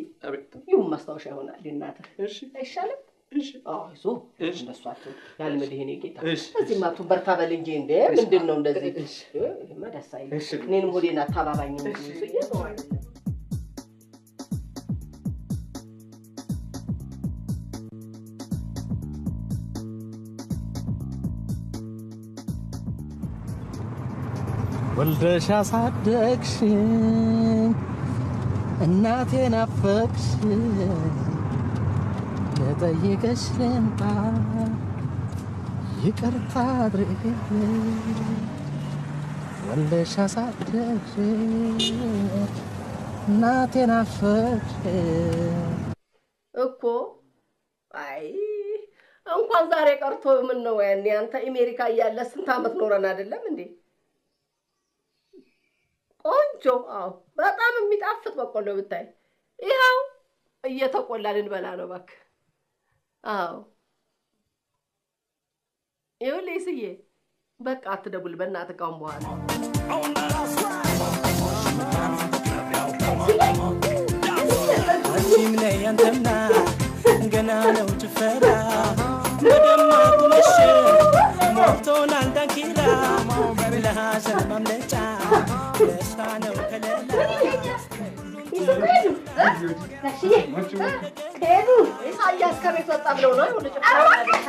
ይሁን ማስታወሻ ይሆናል እናንተ። እሺ አይሻልም? እሺ አይዞ እንደሷቸው ያልመድህ እኔ ጌታ እዚህ ማቱ በርታ በል እንጂ እንዴ ምንድነው እንደዚህ? እሺ መደስ አይልም። እኔንም ሆዴን አታባባኝ እንጂ ሱጂ ነው አይደል? ወልደሽ አሳደግሽኝ እናቴን አፈቅሽኝ ልጠይቅሽ ልምጣ ይቅርታ አድርግልኝ ወልደሽ አሳደግሽ እናቴን አፈቅሽ እኮ አይ እንኳን ዛሬ ቀርቶ ምን ነው ያኔ አንተ አሜሪካ እያለ ስንት አመት ኖረን አይደለም እንዴ? ቆንጆ አዎ፣ በጣም የሚጣፍጥ በቆሎ ብታይ ይኸው እየተቆላልን በላ ነው እባክህ። አዎ ይኸውልህ ስዬ በቃ አትደውል በእናትህ ካሁን በኋላ። አንቺም ነይ አንተምና ገና ነው ጭፈራ በደማቁ ምሽት ሞልቶናል ዳንኪራ ለሐዘን ማምለጫ ደስታ ነው ከለላ ሄዱ ኢሳያስ ከቤት ወጣ ብለው ነው ይኸውልህ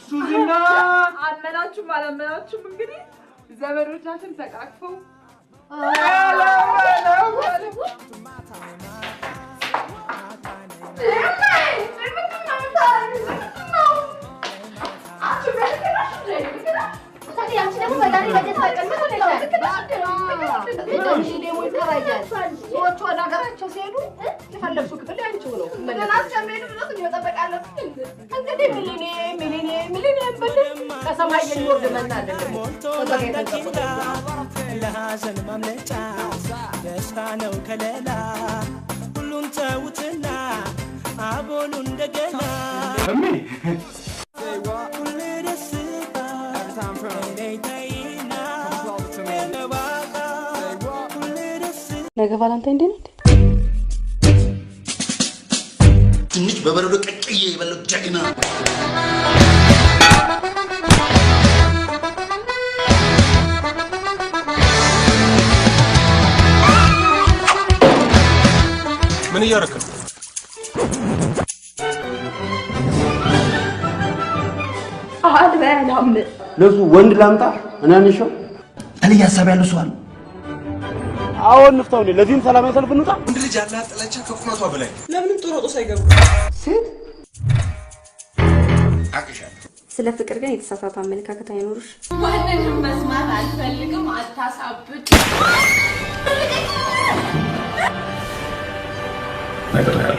ሱዚና አመናችሁም አላመናችሁም እንግዲህ ዘመዶቻችን ተቃቅፈው ለሐዘን ማምለጫ ደስታ ነው ከለላ ሁሉን ተውትና አቦሉ እንደገና ነገ ቫላንታይን ዴይ ነው። ትንሽ በበረዶ ቀቅዬ የበለው ጀግና ምን እያደረክ ነው? አልበላም። ለሱ ወንድ ላምጣ እና እንሽው እኔ ያሳብ ያለው ሰው አለ። አሁን ንፍታው ነው። ለዚህም ሰላማዊ ሰልፍ እንውጣ። ወንድ ልጅ ያላት ጥላቻ ከቁመቷ በላይ ለምንም ጦር ሳይገቡ ሴት አቅሻለሁ። ስለ ፍቅር ግን የተሳሳተ አመለካከት አይኖርሽ። ማንንም መስማት አልፈልግም። አታሳብድ። ነገር ያለ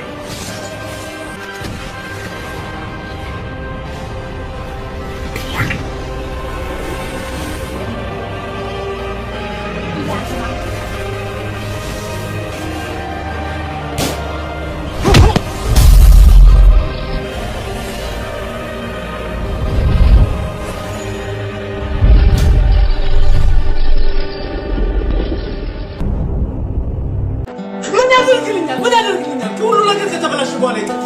ምን ያደርግልኛል? ሁሉ ነገር ከተበላሽ በኋላ ይጠፋ።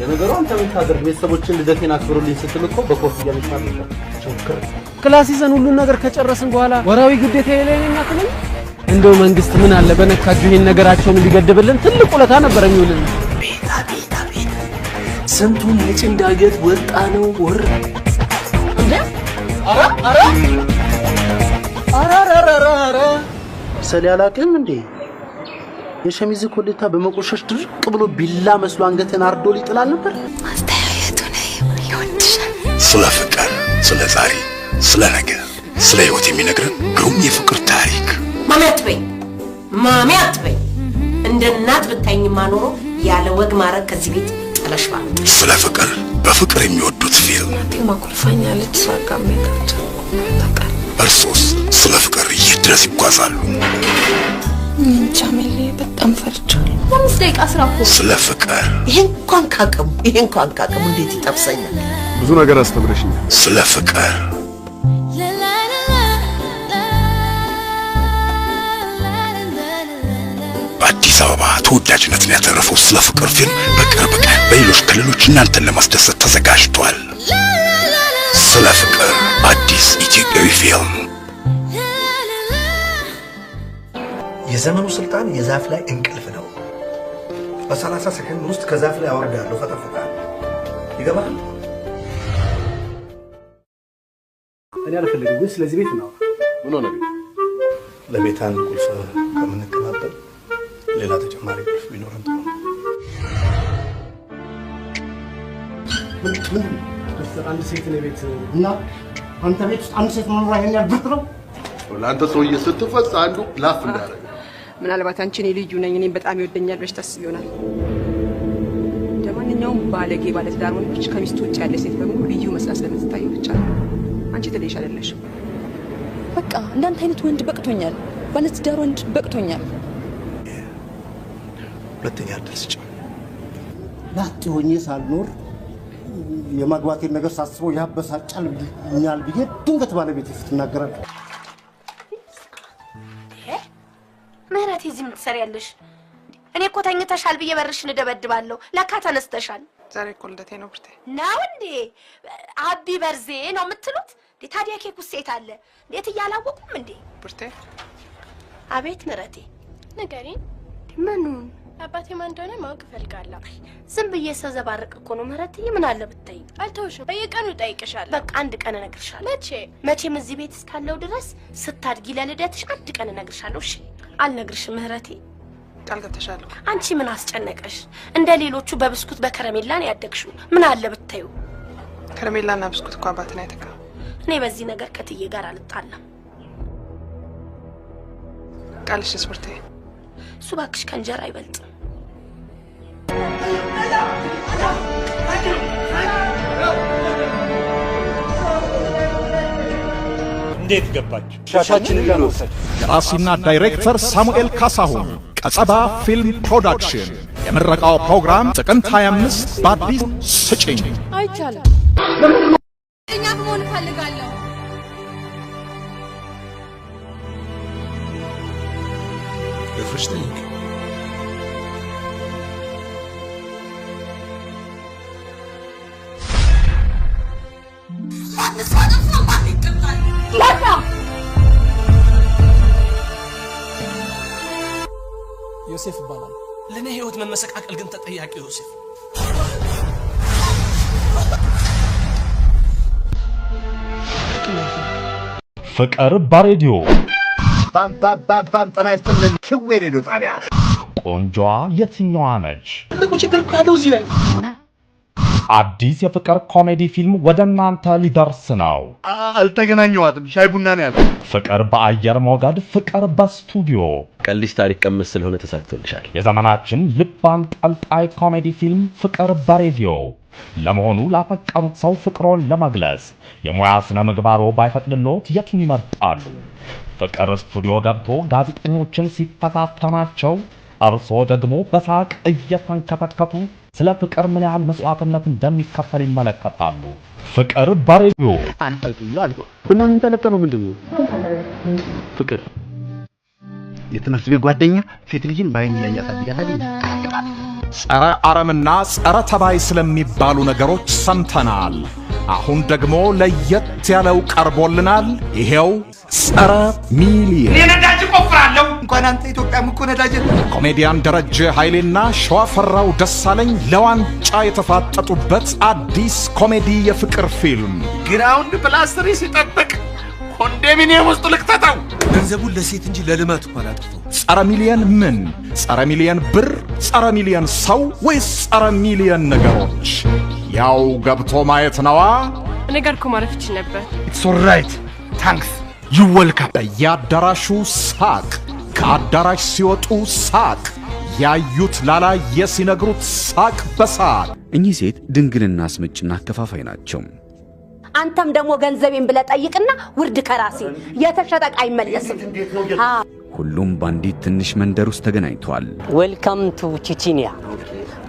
ለነገሩ አንተ የምታደርግ ቤተሰቦችን ልደቴን አክብሩልኝ ስትል እኮ በኮፍያ ልታደርግ ቸክር ክላስ ይዘን ሁሉን ነገር ከጨረስን በኋላ ወራዊ ግዴታ የለኝና ትልኝ እንደው መንግስት ምን አለ በነካጁ ይሄን ነገራቸውን ሊገድብልን ትልቅ ውለታ ነበር የሚውልን። ቤታ ስንቱን የጭንዳገት ወጣ ነው ወር እንዴ አራ ሰል ያላቅም እንዴ የሸሚዝ ኮሌታ በመቆሸሽ ድርቅ ብሎ ቢላ መስሎ አንገትን አርዶ ሊጥላል ነበር። አስተያየቱ ነው ይወድሻል። ስለ ፍቅር፣ ስለ ዛሬ፣ ስለ ነገ፣ ስለ ህይወት የሚነግረን ግሩም የፍቅር ታሪክ። ማሚ አትበይ። እንደ እናት ብታይኝማ ኖሮ ያለ ወግ ማረግ ከዚህ ቤት ጥለሽባ። ስለ ፍቅር በፍቅር የሚወዱት ፊልም ማኩልፋኛለች ሳጋሜታቸው ታውቃለህ። እርሶስ ስለ ፍቅር የት ድረስ ይጓዛሉ? ቻሜሌ በጣም ፈርቻለሁ። 5 ደቂቃ ስራ እኮ ስለ ፍቅር ይሄን እንኳን ካቅሙ እንዴት ይጠብሰኛል። ብዙ ነገር አስተምረሽኛል። ስለ ፍቅር በአዲስ አበባ ተወዳጅነትን ያተረፈው ስለ ፍቅር ፊልም በቅርብ ቀን በሌሎች ክልሎች እናንተን ለማስደሰት ተዘጋጅቷል። ስለ ፍቅር አዲስ ኢትዮጵያዊ ፊልም። የዘመኑ ስልጣን የዛፍ ላይ እንቅልፍ ነው። በ30 ሰከንድ ውስጥ ከዛፍ ላይ አወርዳለሁ፣ ፈጠፍጣለሁ። ይገባል? እኔ አልፈልግም፣ ግን ስለዚህ ቤት ነው። ምን ሆነ? ለቤት አንድ ቁልፍ ከምንቀባበል ሌላ ተጨማሪ ቁልፍ ቢኖረን ጥሩ ነው። ምን አንድ ሴት ነው ቤት እና አንተ ቤት ውስጥ አንድ ሴት መኖር ይሄን ያልብት ነው? ለአንተ ሰውዬ ስትፈስ አንዱ ላፍ እንዳደረገ ምናልባት አንቺ እኔ ልዩ ነኝ እኔም በጣም ይወደኛል ብለሽ ታስቢ ይሆናል። ለማንኛውም ባለጌ ባለትዳር ወንዶች ከሚስቱ ውጭ ያለ ሴት በሙሉ ልዩ መስላ ስለምትታየው ብቻ አንቺ ትለይሽ አይደለሽም። በቃ እንዳንተ አይነት ወንድ በቅቶኛል፣ ባለትዳር ወንድ በቅቶኛል። ሁለተኛ እድል ስጭ። ላጤ ሆኜ ሳልኖር የማግባቴን ነገር ሳስበው ያበሳጫልኛል ብዬ ድንገት ባለቤቴ ስትናገራል። ምህረት እዚህ ምን ትሰሪያለሽ? እኔ እኮ ተኝተሻል ብዬ በርሽን እደበድባለሁ። ለካ ተነስተሻል። ዛሬ እኮ ልደቴ ነው ብርቴ። ነው እንዴ? አቢ በርዜ ነው የምትሉት? ታዲያ ኬክ ውስጥ የት አለ? እንዴት እያላወቁም እንዴ? ብርቴ። አቤት ምህረቴ። ንገሪኝ። ምኑን? አባቴ ማን እንደሆነ ማወቅ እፈልጋለሁ። ዝም ብዬ ሰዘባርቅ እኮ ነው ምህረትዬ። ምን አለ ብትይ? አልተውሽም። በየቀኑ እጠይቅሻለሁ። በቃ አንድ ቀን እነግርሻለሁ። መቼ? መቼም እዚህ ቤት እስካለው ድረስ ስታድጊ ለልደትሽ አንድ ቀን እነግርሻለሁ። እሺ? አልነግርሽም ምህረቴ። ቃል ገብተሻል። አንቺ ምን አስጨነቀሽ? እንደ ሌሎቹ በብስኩት በከረሜላ ነው ያደግሽው። ምን አለ ብትዩ? ከረሜላና ብስኩት እኮ አባትን አይተካ። እኔ በዚህ ነገር ከትዬ ጋር አልጣላም። ቃልሽስ ብርቴ? እሱ እባክሽ ከእንጀራ አይበልጥም። እንዴት ገባችሁ? ሻሻችንን ለመውሰድ ደራሲና ዳይሬክተር ሳሙኤል ካሳሁን ቀጸባ ፊልም ፕሮዳክሽን የምረቃው ፕሮግራም ጥቅምት 25 በአዲስ ስጭኝ። አይቻልም። እኛ መሆን እፈልጋለሁ። በፍሽተኝ ዮሴፍ ይባላል። ለኔ ህይወት መመሰቃቀል ግን ተጠያቂ ዮሴፍ። ፍቅር በሬዲዮ ባም ጤና ይስጥልን። ክዌ ሬዲዮ ጣቢያ ቆንጆዋ የትኛዋ ነች? ትልቁ ችግር እኮ ያለው እዚህ ላይ አዲስ የፍቅር ኮሜዲ ፊልም ወደ እናንተ ሊደርስ ነው። አልተገናኘዋትም። ሻይ ቡና ነው ያለው። ፍቅር በአየር ሞገድ፣ ፍቅር በስቱዲዮ ቀልሽ ታሪክ ቀመስ ስለሆነ ተሳክቶልሻል። የዘመናችን ልብ አንጠልጣይ ኮሜዲ ፊልም ፍቅር በሬዲዮ። ለመሆኑ ላፈቀሩት ሰው ፍቅሮን ለመግለጽ የሙያ ስነ ምግባሮ ባይፈቅድልዎት የቱን ይመርጣሉ? ፍቅር ስቱዲዮ ገብቶ ጋዜጠኞችን ሲፈታተናቸው እርስዎ ደግሞ በሳቅ እየተንከተከቱ ስለ ፍቅር ምን ያህል መስዋዕትነት እንደሚከፈል ይመለከታሉ። ፍቅር በሬዲዮ ምን ተለጠነው? ምንድነው ፍቅር? የትምህርት ቤት ጓደኛ ሴት ልጅን ባይን ያያሳድጋታል። ጸረ አረምና ጸረ ተባይ ስለሚባሉ ነገሮች ሰምተናል። አሁን ደግሞ ለየት ያለው ቀርቦልናል። ይሄው ጸረ ሚሊየን። እኔ ነዳጅ ቆፍራለሁ። እንኳን አንተ ኢትዮጵያም እኮ ነዳጅ። ኮሜዲያን ደረጀ ኃይሌና ሸዋፈራው ደሳለኝ ለዋንጫ የተፋጠጡበት አዲስ ኮሜዲ የፍቅር ፊልም ግራውንድ ፕላስ 3 ሲጠብቅ ኮንዶሚኒየም ውስጥ ልክተተው። ገንዘቡን ለሴት እንጂ ለልማት እንኳን አጥፈው። ጸረ ሚሊየን ምን? ጸረ ሚሊየን ብር፣ ጸረ ሚሊየን ሰው ወይስ ጸረ ሚሊየን ነገሮች? ያው ገብቶ ማየት ነዋ። እኔ ጋር እኮ ማረፍ ይችል ነበር። ኢትስ ኦልራይት ታንክስ ዩ ዌልካም። በየአዳራሹ ሳቅ፣ ከአዳራሽ ሲወጡ ሳቅ፣ ያዩት ላላየ ሲነግሩት ሳቅ በሳቅ። እኚህ ሴት ድንግልና አስመጭና አከፋፋይ ናቸው። አንተም ደግሞ ገንዘቤን ብለህ ጠይቅና ውርድ ከራሴ የተሸጠ ዕቃ አይመለስም። ሁሉም በአንዲት ትንሽ መንደር ውስጥ ተገናኝቷል። ዌልካም ቱ ቼቼኒያ።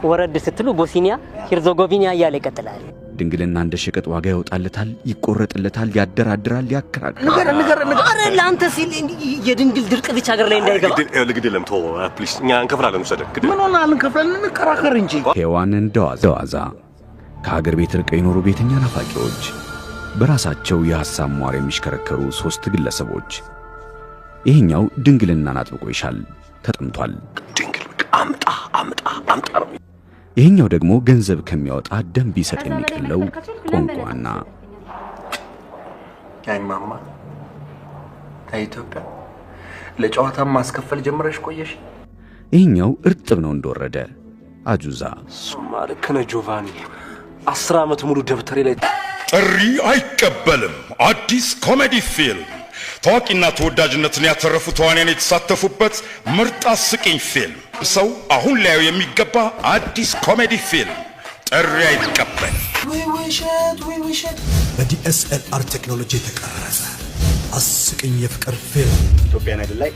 ወረድ ስትሉ ቦስኒያ ሄርዞጎቪና እያለ ይቀጥላል። ድንግልና እንደ ሸቀጥ ዋጋ ያወጣለታል፣ ይቆረጥለታል፣ ያደራድራል፣ ያከራክራል። ንገር አረ ለአንተ ሲል የድንግል ድርቅ ብቻ ሀገር ላይ እንዳይገባ ግድ የለም ተው ፕሊስ፣ እኛ እንከፍላለን። ውሰደ ግድ ምን ሆነ እንከፍላለን፣ እንከራከር እንጂ። ሔዋን እንደዋዛ ከሀገር ቤት ርቀው የኖሩ ቤተኛ ናፋቂዎች፣ በራሳቸው የሐሳብ ሟር የሚሽከረከሩ 3 ግለሰቦች። ይሄኛው ድንግልናን አጥብቆ ይሻል፣ ተጠምቷል። ድንግል አምጣ ነው። ይሄኛው ደግሞ ገንዘብ ከሚያወጣ ደም ቢሰጥ የሚቀለው ቋንቋና ማማ ኢትዮጵያ ለጨዋታ ማስከፈል ጀምረሽ ቆየሽ። ይሄኛው እርጥብ ነው እንደወረደ አጁዛ። ሱማ ልክ ነህ ጆቫኒ። 10 ዓመት ሙሉ ደብተሬ ላይ ጥሪ አይቀበልም። አዲስ ኮሜዲ ፊልም ታዋቂና ተወዳጅነትን ያተረፉ ተዋንያን የተሳተፉበት ምርጥ አስቂኝ ፊልም። ሰው አሁን ላዩ የሚገባ አዲስ ኮሜዲ ፊልም ጥሪ አይቀበል። ወይ ውሸት በዲኤስኤልአር ቴክኖሎጂ የተቀረጸ አስቂኝ የፍቅር ፊልም ኢትዮጵያን አይደል ላይ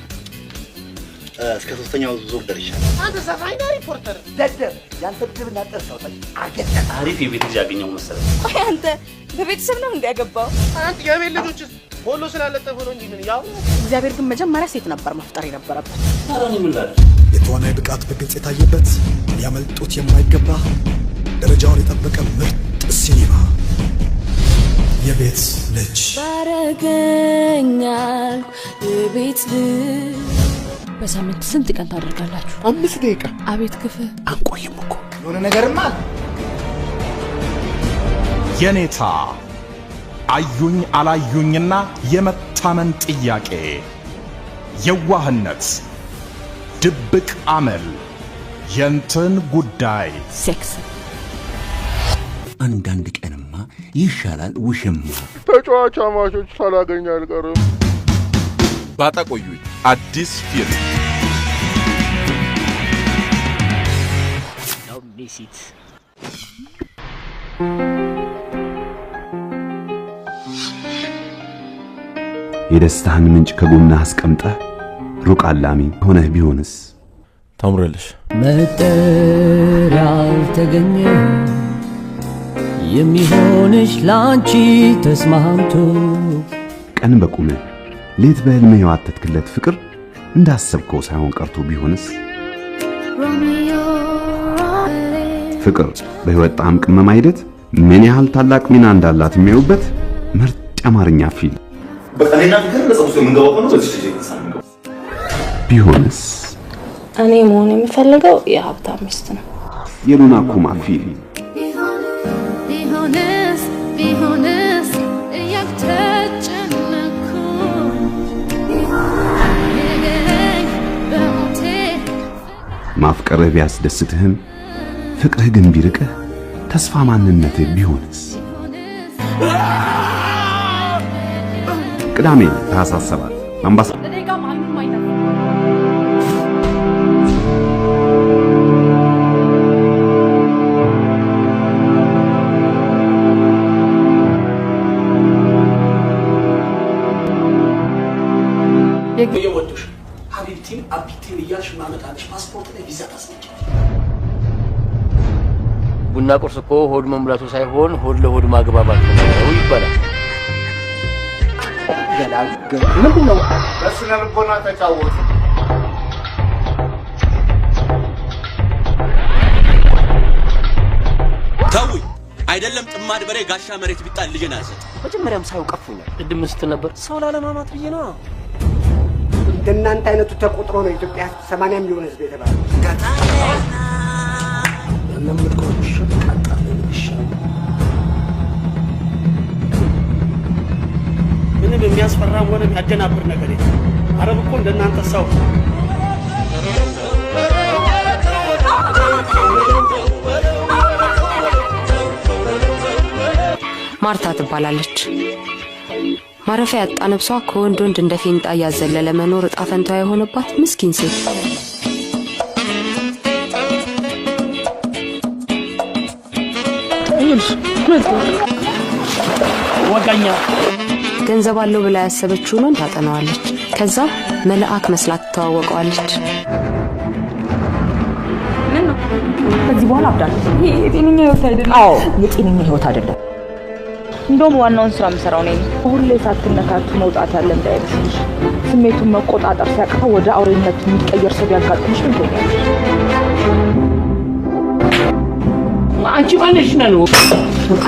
እስከ 3ኛው ዙር ደርሻለሁ። አንተ ሰፋይና ሪፖርተር ደደብ ያንተ ብድብና ጠርሰው አገኘ። አሪፍ የቤት ልጅ ያገኘው መሰለኝ። ቆይ አንተ በቤተሰብ ነው እንዲያገባው? አንተ የቤት ልጆች ሆሎ ስላለጠፈ ነው እንጂ ምን ያው። እግዚአብሔር ግን መጀመሪያ ሴት ነበር መፍጠር የነበረበት። ታራኒ ምን ላል የተዋናይ ብቃት በግልጽ የታየበት ሊያመልጡት የማይገባ ደረጃውን የጠበቀ ምርጥ ሲኒማ የቤት ልጅ ባረገኛል የቤት ልጅ። በሳምንት ስንት ቀን ታደርጋላችሁ? 5 ደቂቃ። አቤት ክፍ አንቆይም እኮ የሆነ ነገርማ የኔታ አዩኝ አላዩኝና የመታመን ጥያቄ፣ የዋህነት፣ ድብቅ አመል፣ የንትን ጉዳይ፣ ሴክስ። አንዳንድ ቀንማ ይሻላል ውሽማ። ተጫዋች አማቾች ሳላገኝ አልቀርም። ባጣቆዩኝ አዲስ ፊልም ቢሲት የደስታህን ምንጭ ከጎንህ አስቀምጠህ ሩቅ አላሚ ሆነህ ቢሆንስ? ታምረልሽ መጠሪያው ተገኘ የሚሆንሽ ላንቺ ተስማምቶ ቀን በቁምህ ሌት በህልምህ የዋተትክለት ፍቅር እንዳሰብከው ሳይሆን ቀርቶ ቢሆንስ? ፍቅር በህይወት ጣዕም ቅመማ ሂደት ምን ያህል ታላቅ ሚና እንዳላት የሚያዩበት ምርጥ የአማርኛ ፊልም በቀሌና ፍቅር ለጸውስ የምንገባው ነው። በዚህ ልጅ ተሳምነው ቢሆንስ? እኔ መሆን የምፈልገው የሀብታም ሚስት ነው። የሉና ኩማ ፊልም ቢሆንስ እያልተጨነኩ ነገረኝ በሞቴ ማፍቀርህ ቢያስደስትህም ፍቅርህ ግን ቢርቅህ ተስፋ ማንነትህ ቢሆንስ? ቅዳሜ ታኅሳስ 7 አምባሳደር የወጡሽ ሀቢብቲን አቢቲን እያልሽ ማመጣልሽ ፓስፖርት ላይ ቪዛ ታስመጪ። ቡና ቁርስ እኮ ሆድ መሙላቱ ሳይሆን ሆድ ለሆድ ማግባባት ነው ይባላል። ምንድነው? በስነ ልቦና ተጫወቱ። ተውኝ። አይደለም ጥማድ በሬ ጋሻ መሬት ቢጣል ልጅን አልሰጥ። መጀመሪያም ሳይው ቀፉኛል። ቅድም ስትል ነበር ሰው ላለማማት ብዬ ነው። እንደናንተ አይነቱ ተቆጥሮ ነው ኢትዮጵያ 80 ሚሊዮን ህዝብ የተባለው። ምንም የሚያስፈራም ሆነ የሚያደናብር ነገር የለም። አረብ እኮ እንደናንተ ሰው ማርታ ትባላለች። ማረፊያ ያጣ ነፍሷ ከወንድ ወንድ እንደ ፌንጣ እያዘለለ መኖር እጣ ፈንታዋ የሆነባት ምስኪን ሴት። ወጋኛ ገንዘብ አለው ብላ ያሰበችውን ወንድ ታጠናዋለች። ከዛ መልአክ መስላት ትተዋወቀዋለች። ምን ነው ከዚህ በኋላ አብዳለሁ። ይሄ የጤነኛ ህይወት አይደለም። አዎ የጤነኛ ህይወት አይደለም። እንደውም ዋናውን ስራ የምሰራው ነኝ። ሁሌ ሳትነካቱ መውጣት ያለ እንዳይመስልሽ። ስሜቱን መቆጣጠር ሲያቅተው ወደ አውሬነት የሚቀየር ሰው ቢያጋጥምሽ ምን ትሆኛለሽ? አንቺ ማነሽ ነው?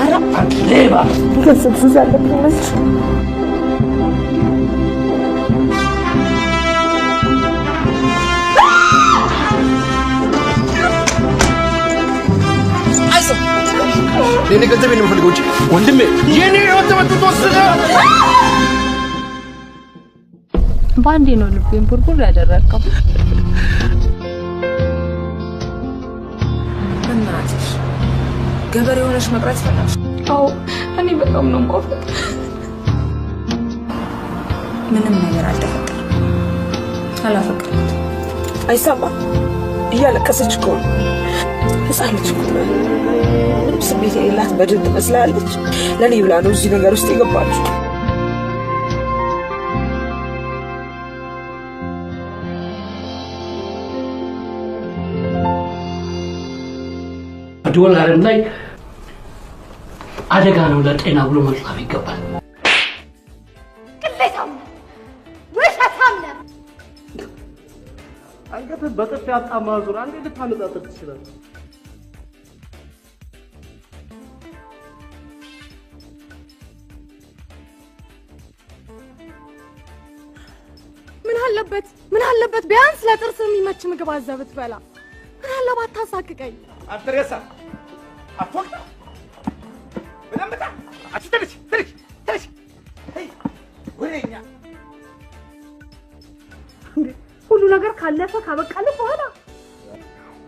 አራ ሌባ ከስብስብ ያለብኝ መስሽ ለኔ ገንዘብ ነው የምፈልገው እንጂ ወንድሜ የኔ ህይወት ተወስደ ባንዴ ነው ልቤን ቡርቡር ያደረከው። እናትሽ ገበሬ ሆነሽ መቅረት ፈለግሽ? አዎ እኔ በጣም ነው የምቆፍጥ። ምንም ነገር አልተፈጠረም። አላፈቅርም። አይሰማም። እያለቀሰች እኮ ነው። ህፃን ልጅ እኮ ነው። ምንም ስሜት የሌላት በድን ትመስላለች። ለኔ ብላ ነው እዚህ ነገር ውስጥ የገባችው። ዶላርም ላይ አደጋ ነው ለጤና ብሎ መጻፍ ይገባል። ቅሌታም ውሸታም ነህ። አንገትህ በጥፊ አጣማ ዙር አንዴ ልታነጣጥር ትችላለህ። ምን አለበት ቢያንስ ለጥርስ የሚመች ምግብ አዘህ ብትበላ። ምን አለባት ታሳቅቀኝ። አትረሳ አትወቅታ በደምታ አትተልሽ ወሬኛ ሁሉ ነገር ካለፈ ካበቃልህ በኋላ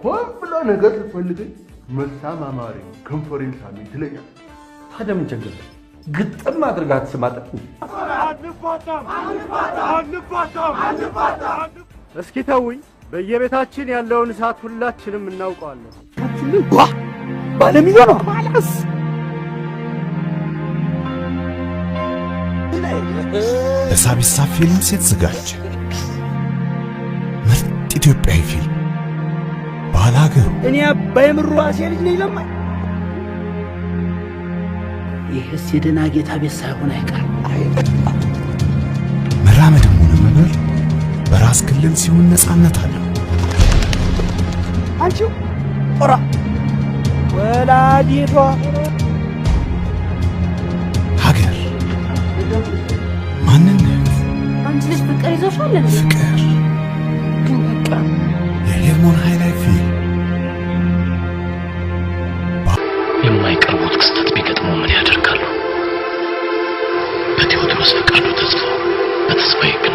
ሆን ብሎ ነገር ልትፈልገኝ መሳም አማረኝ ኮንፈረንስ አለኝ ትለኛለህ። ታዲያ ምን ቸገረ? ግጥም አድርጋት ስማጠቅ እስኪ ተውኝ። በየቤታችን ያለውን እሳት ሁላችንም እናውቀዋለን። ባለሚሊዮን ማለስ ለሳቢሳ ፊልም የተዘጋጀ ምርጥ ኢትዮጵያዊ ፊልም ባላገሩ። እኔ አባይ ምሩ አሴ ልጅ ነኝ ለማኝ። ይህስ የደና ጌታ ቤት ሳይሆን አይቀርም። መራመድም ሆነ መብረር በራስ ክልል ሲሆን ነፃነት አለው። አንቺው ኦራ ወላዲቷ ሀገር፣ ማንነት፣ አንቺ ልጅ ፍቅር ይዞሻል እንዴ? ፍቅር ግን በቃ የሄርሞን ሃይላይት ፊልም። የማይቀርቡት ክስተት ቢገጥመው ምን ያደርጋሉ? በቴዎድሮስ ፈቃዱ ተጽፎ በተስፋዬ ግን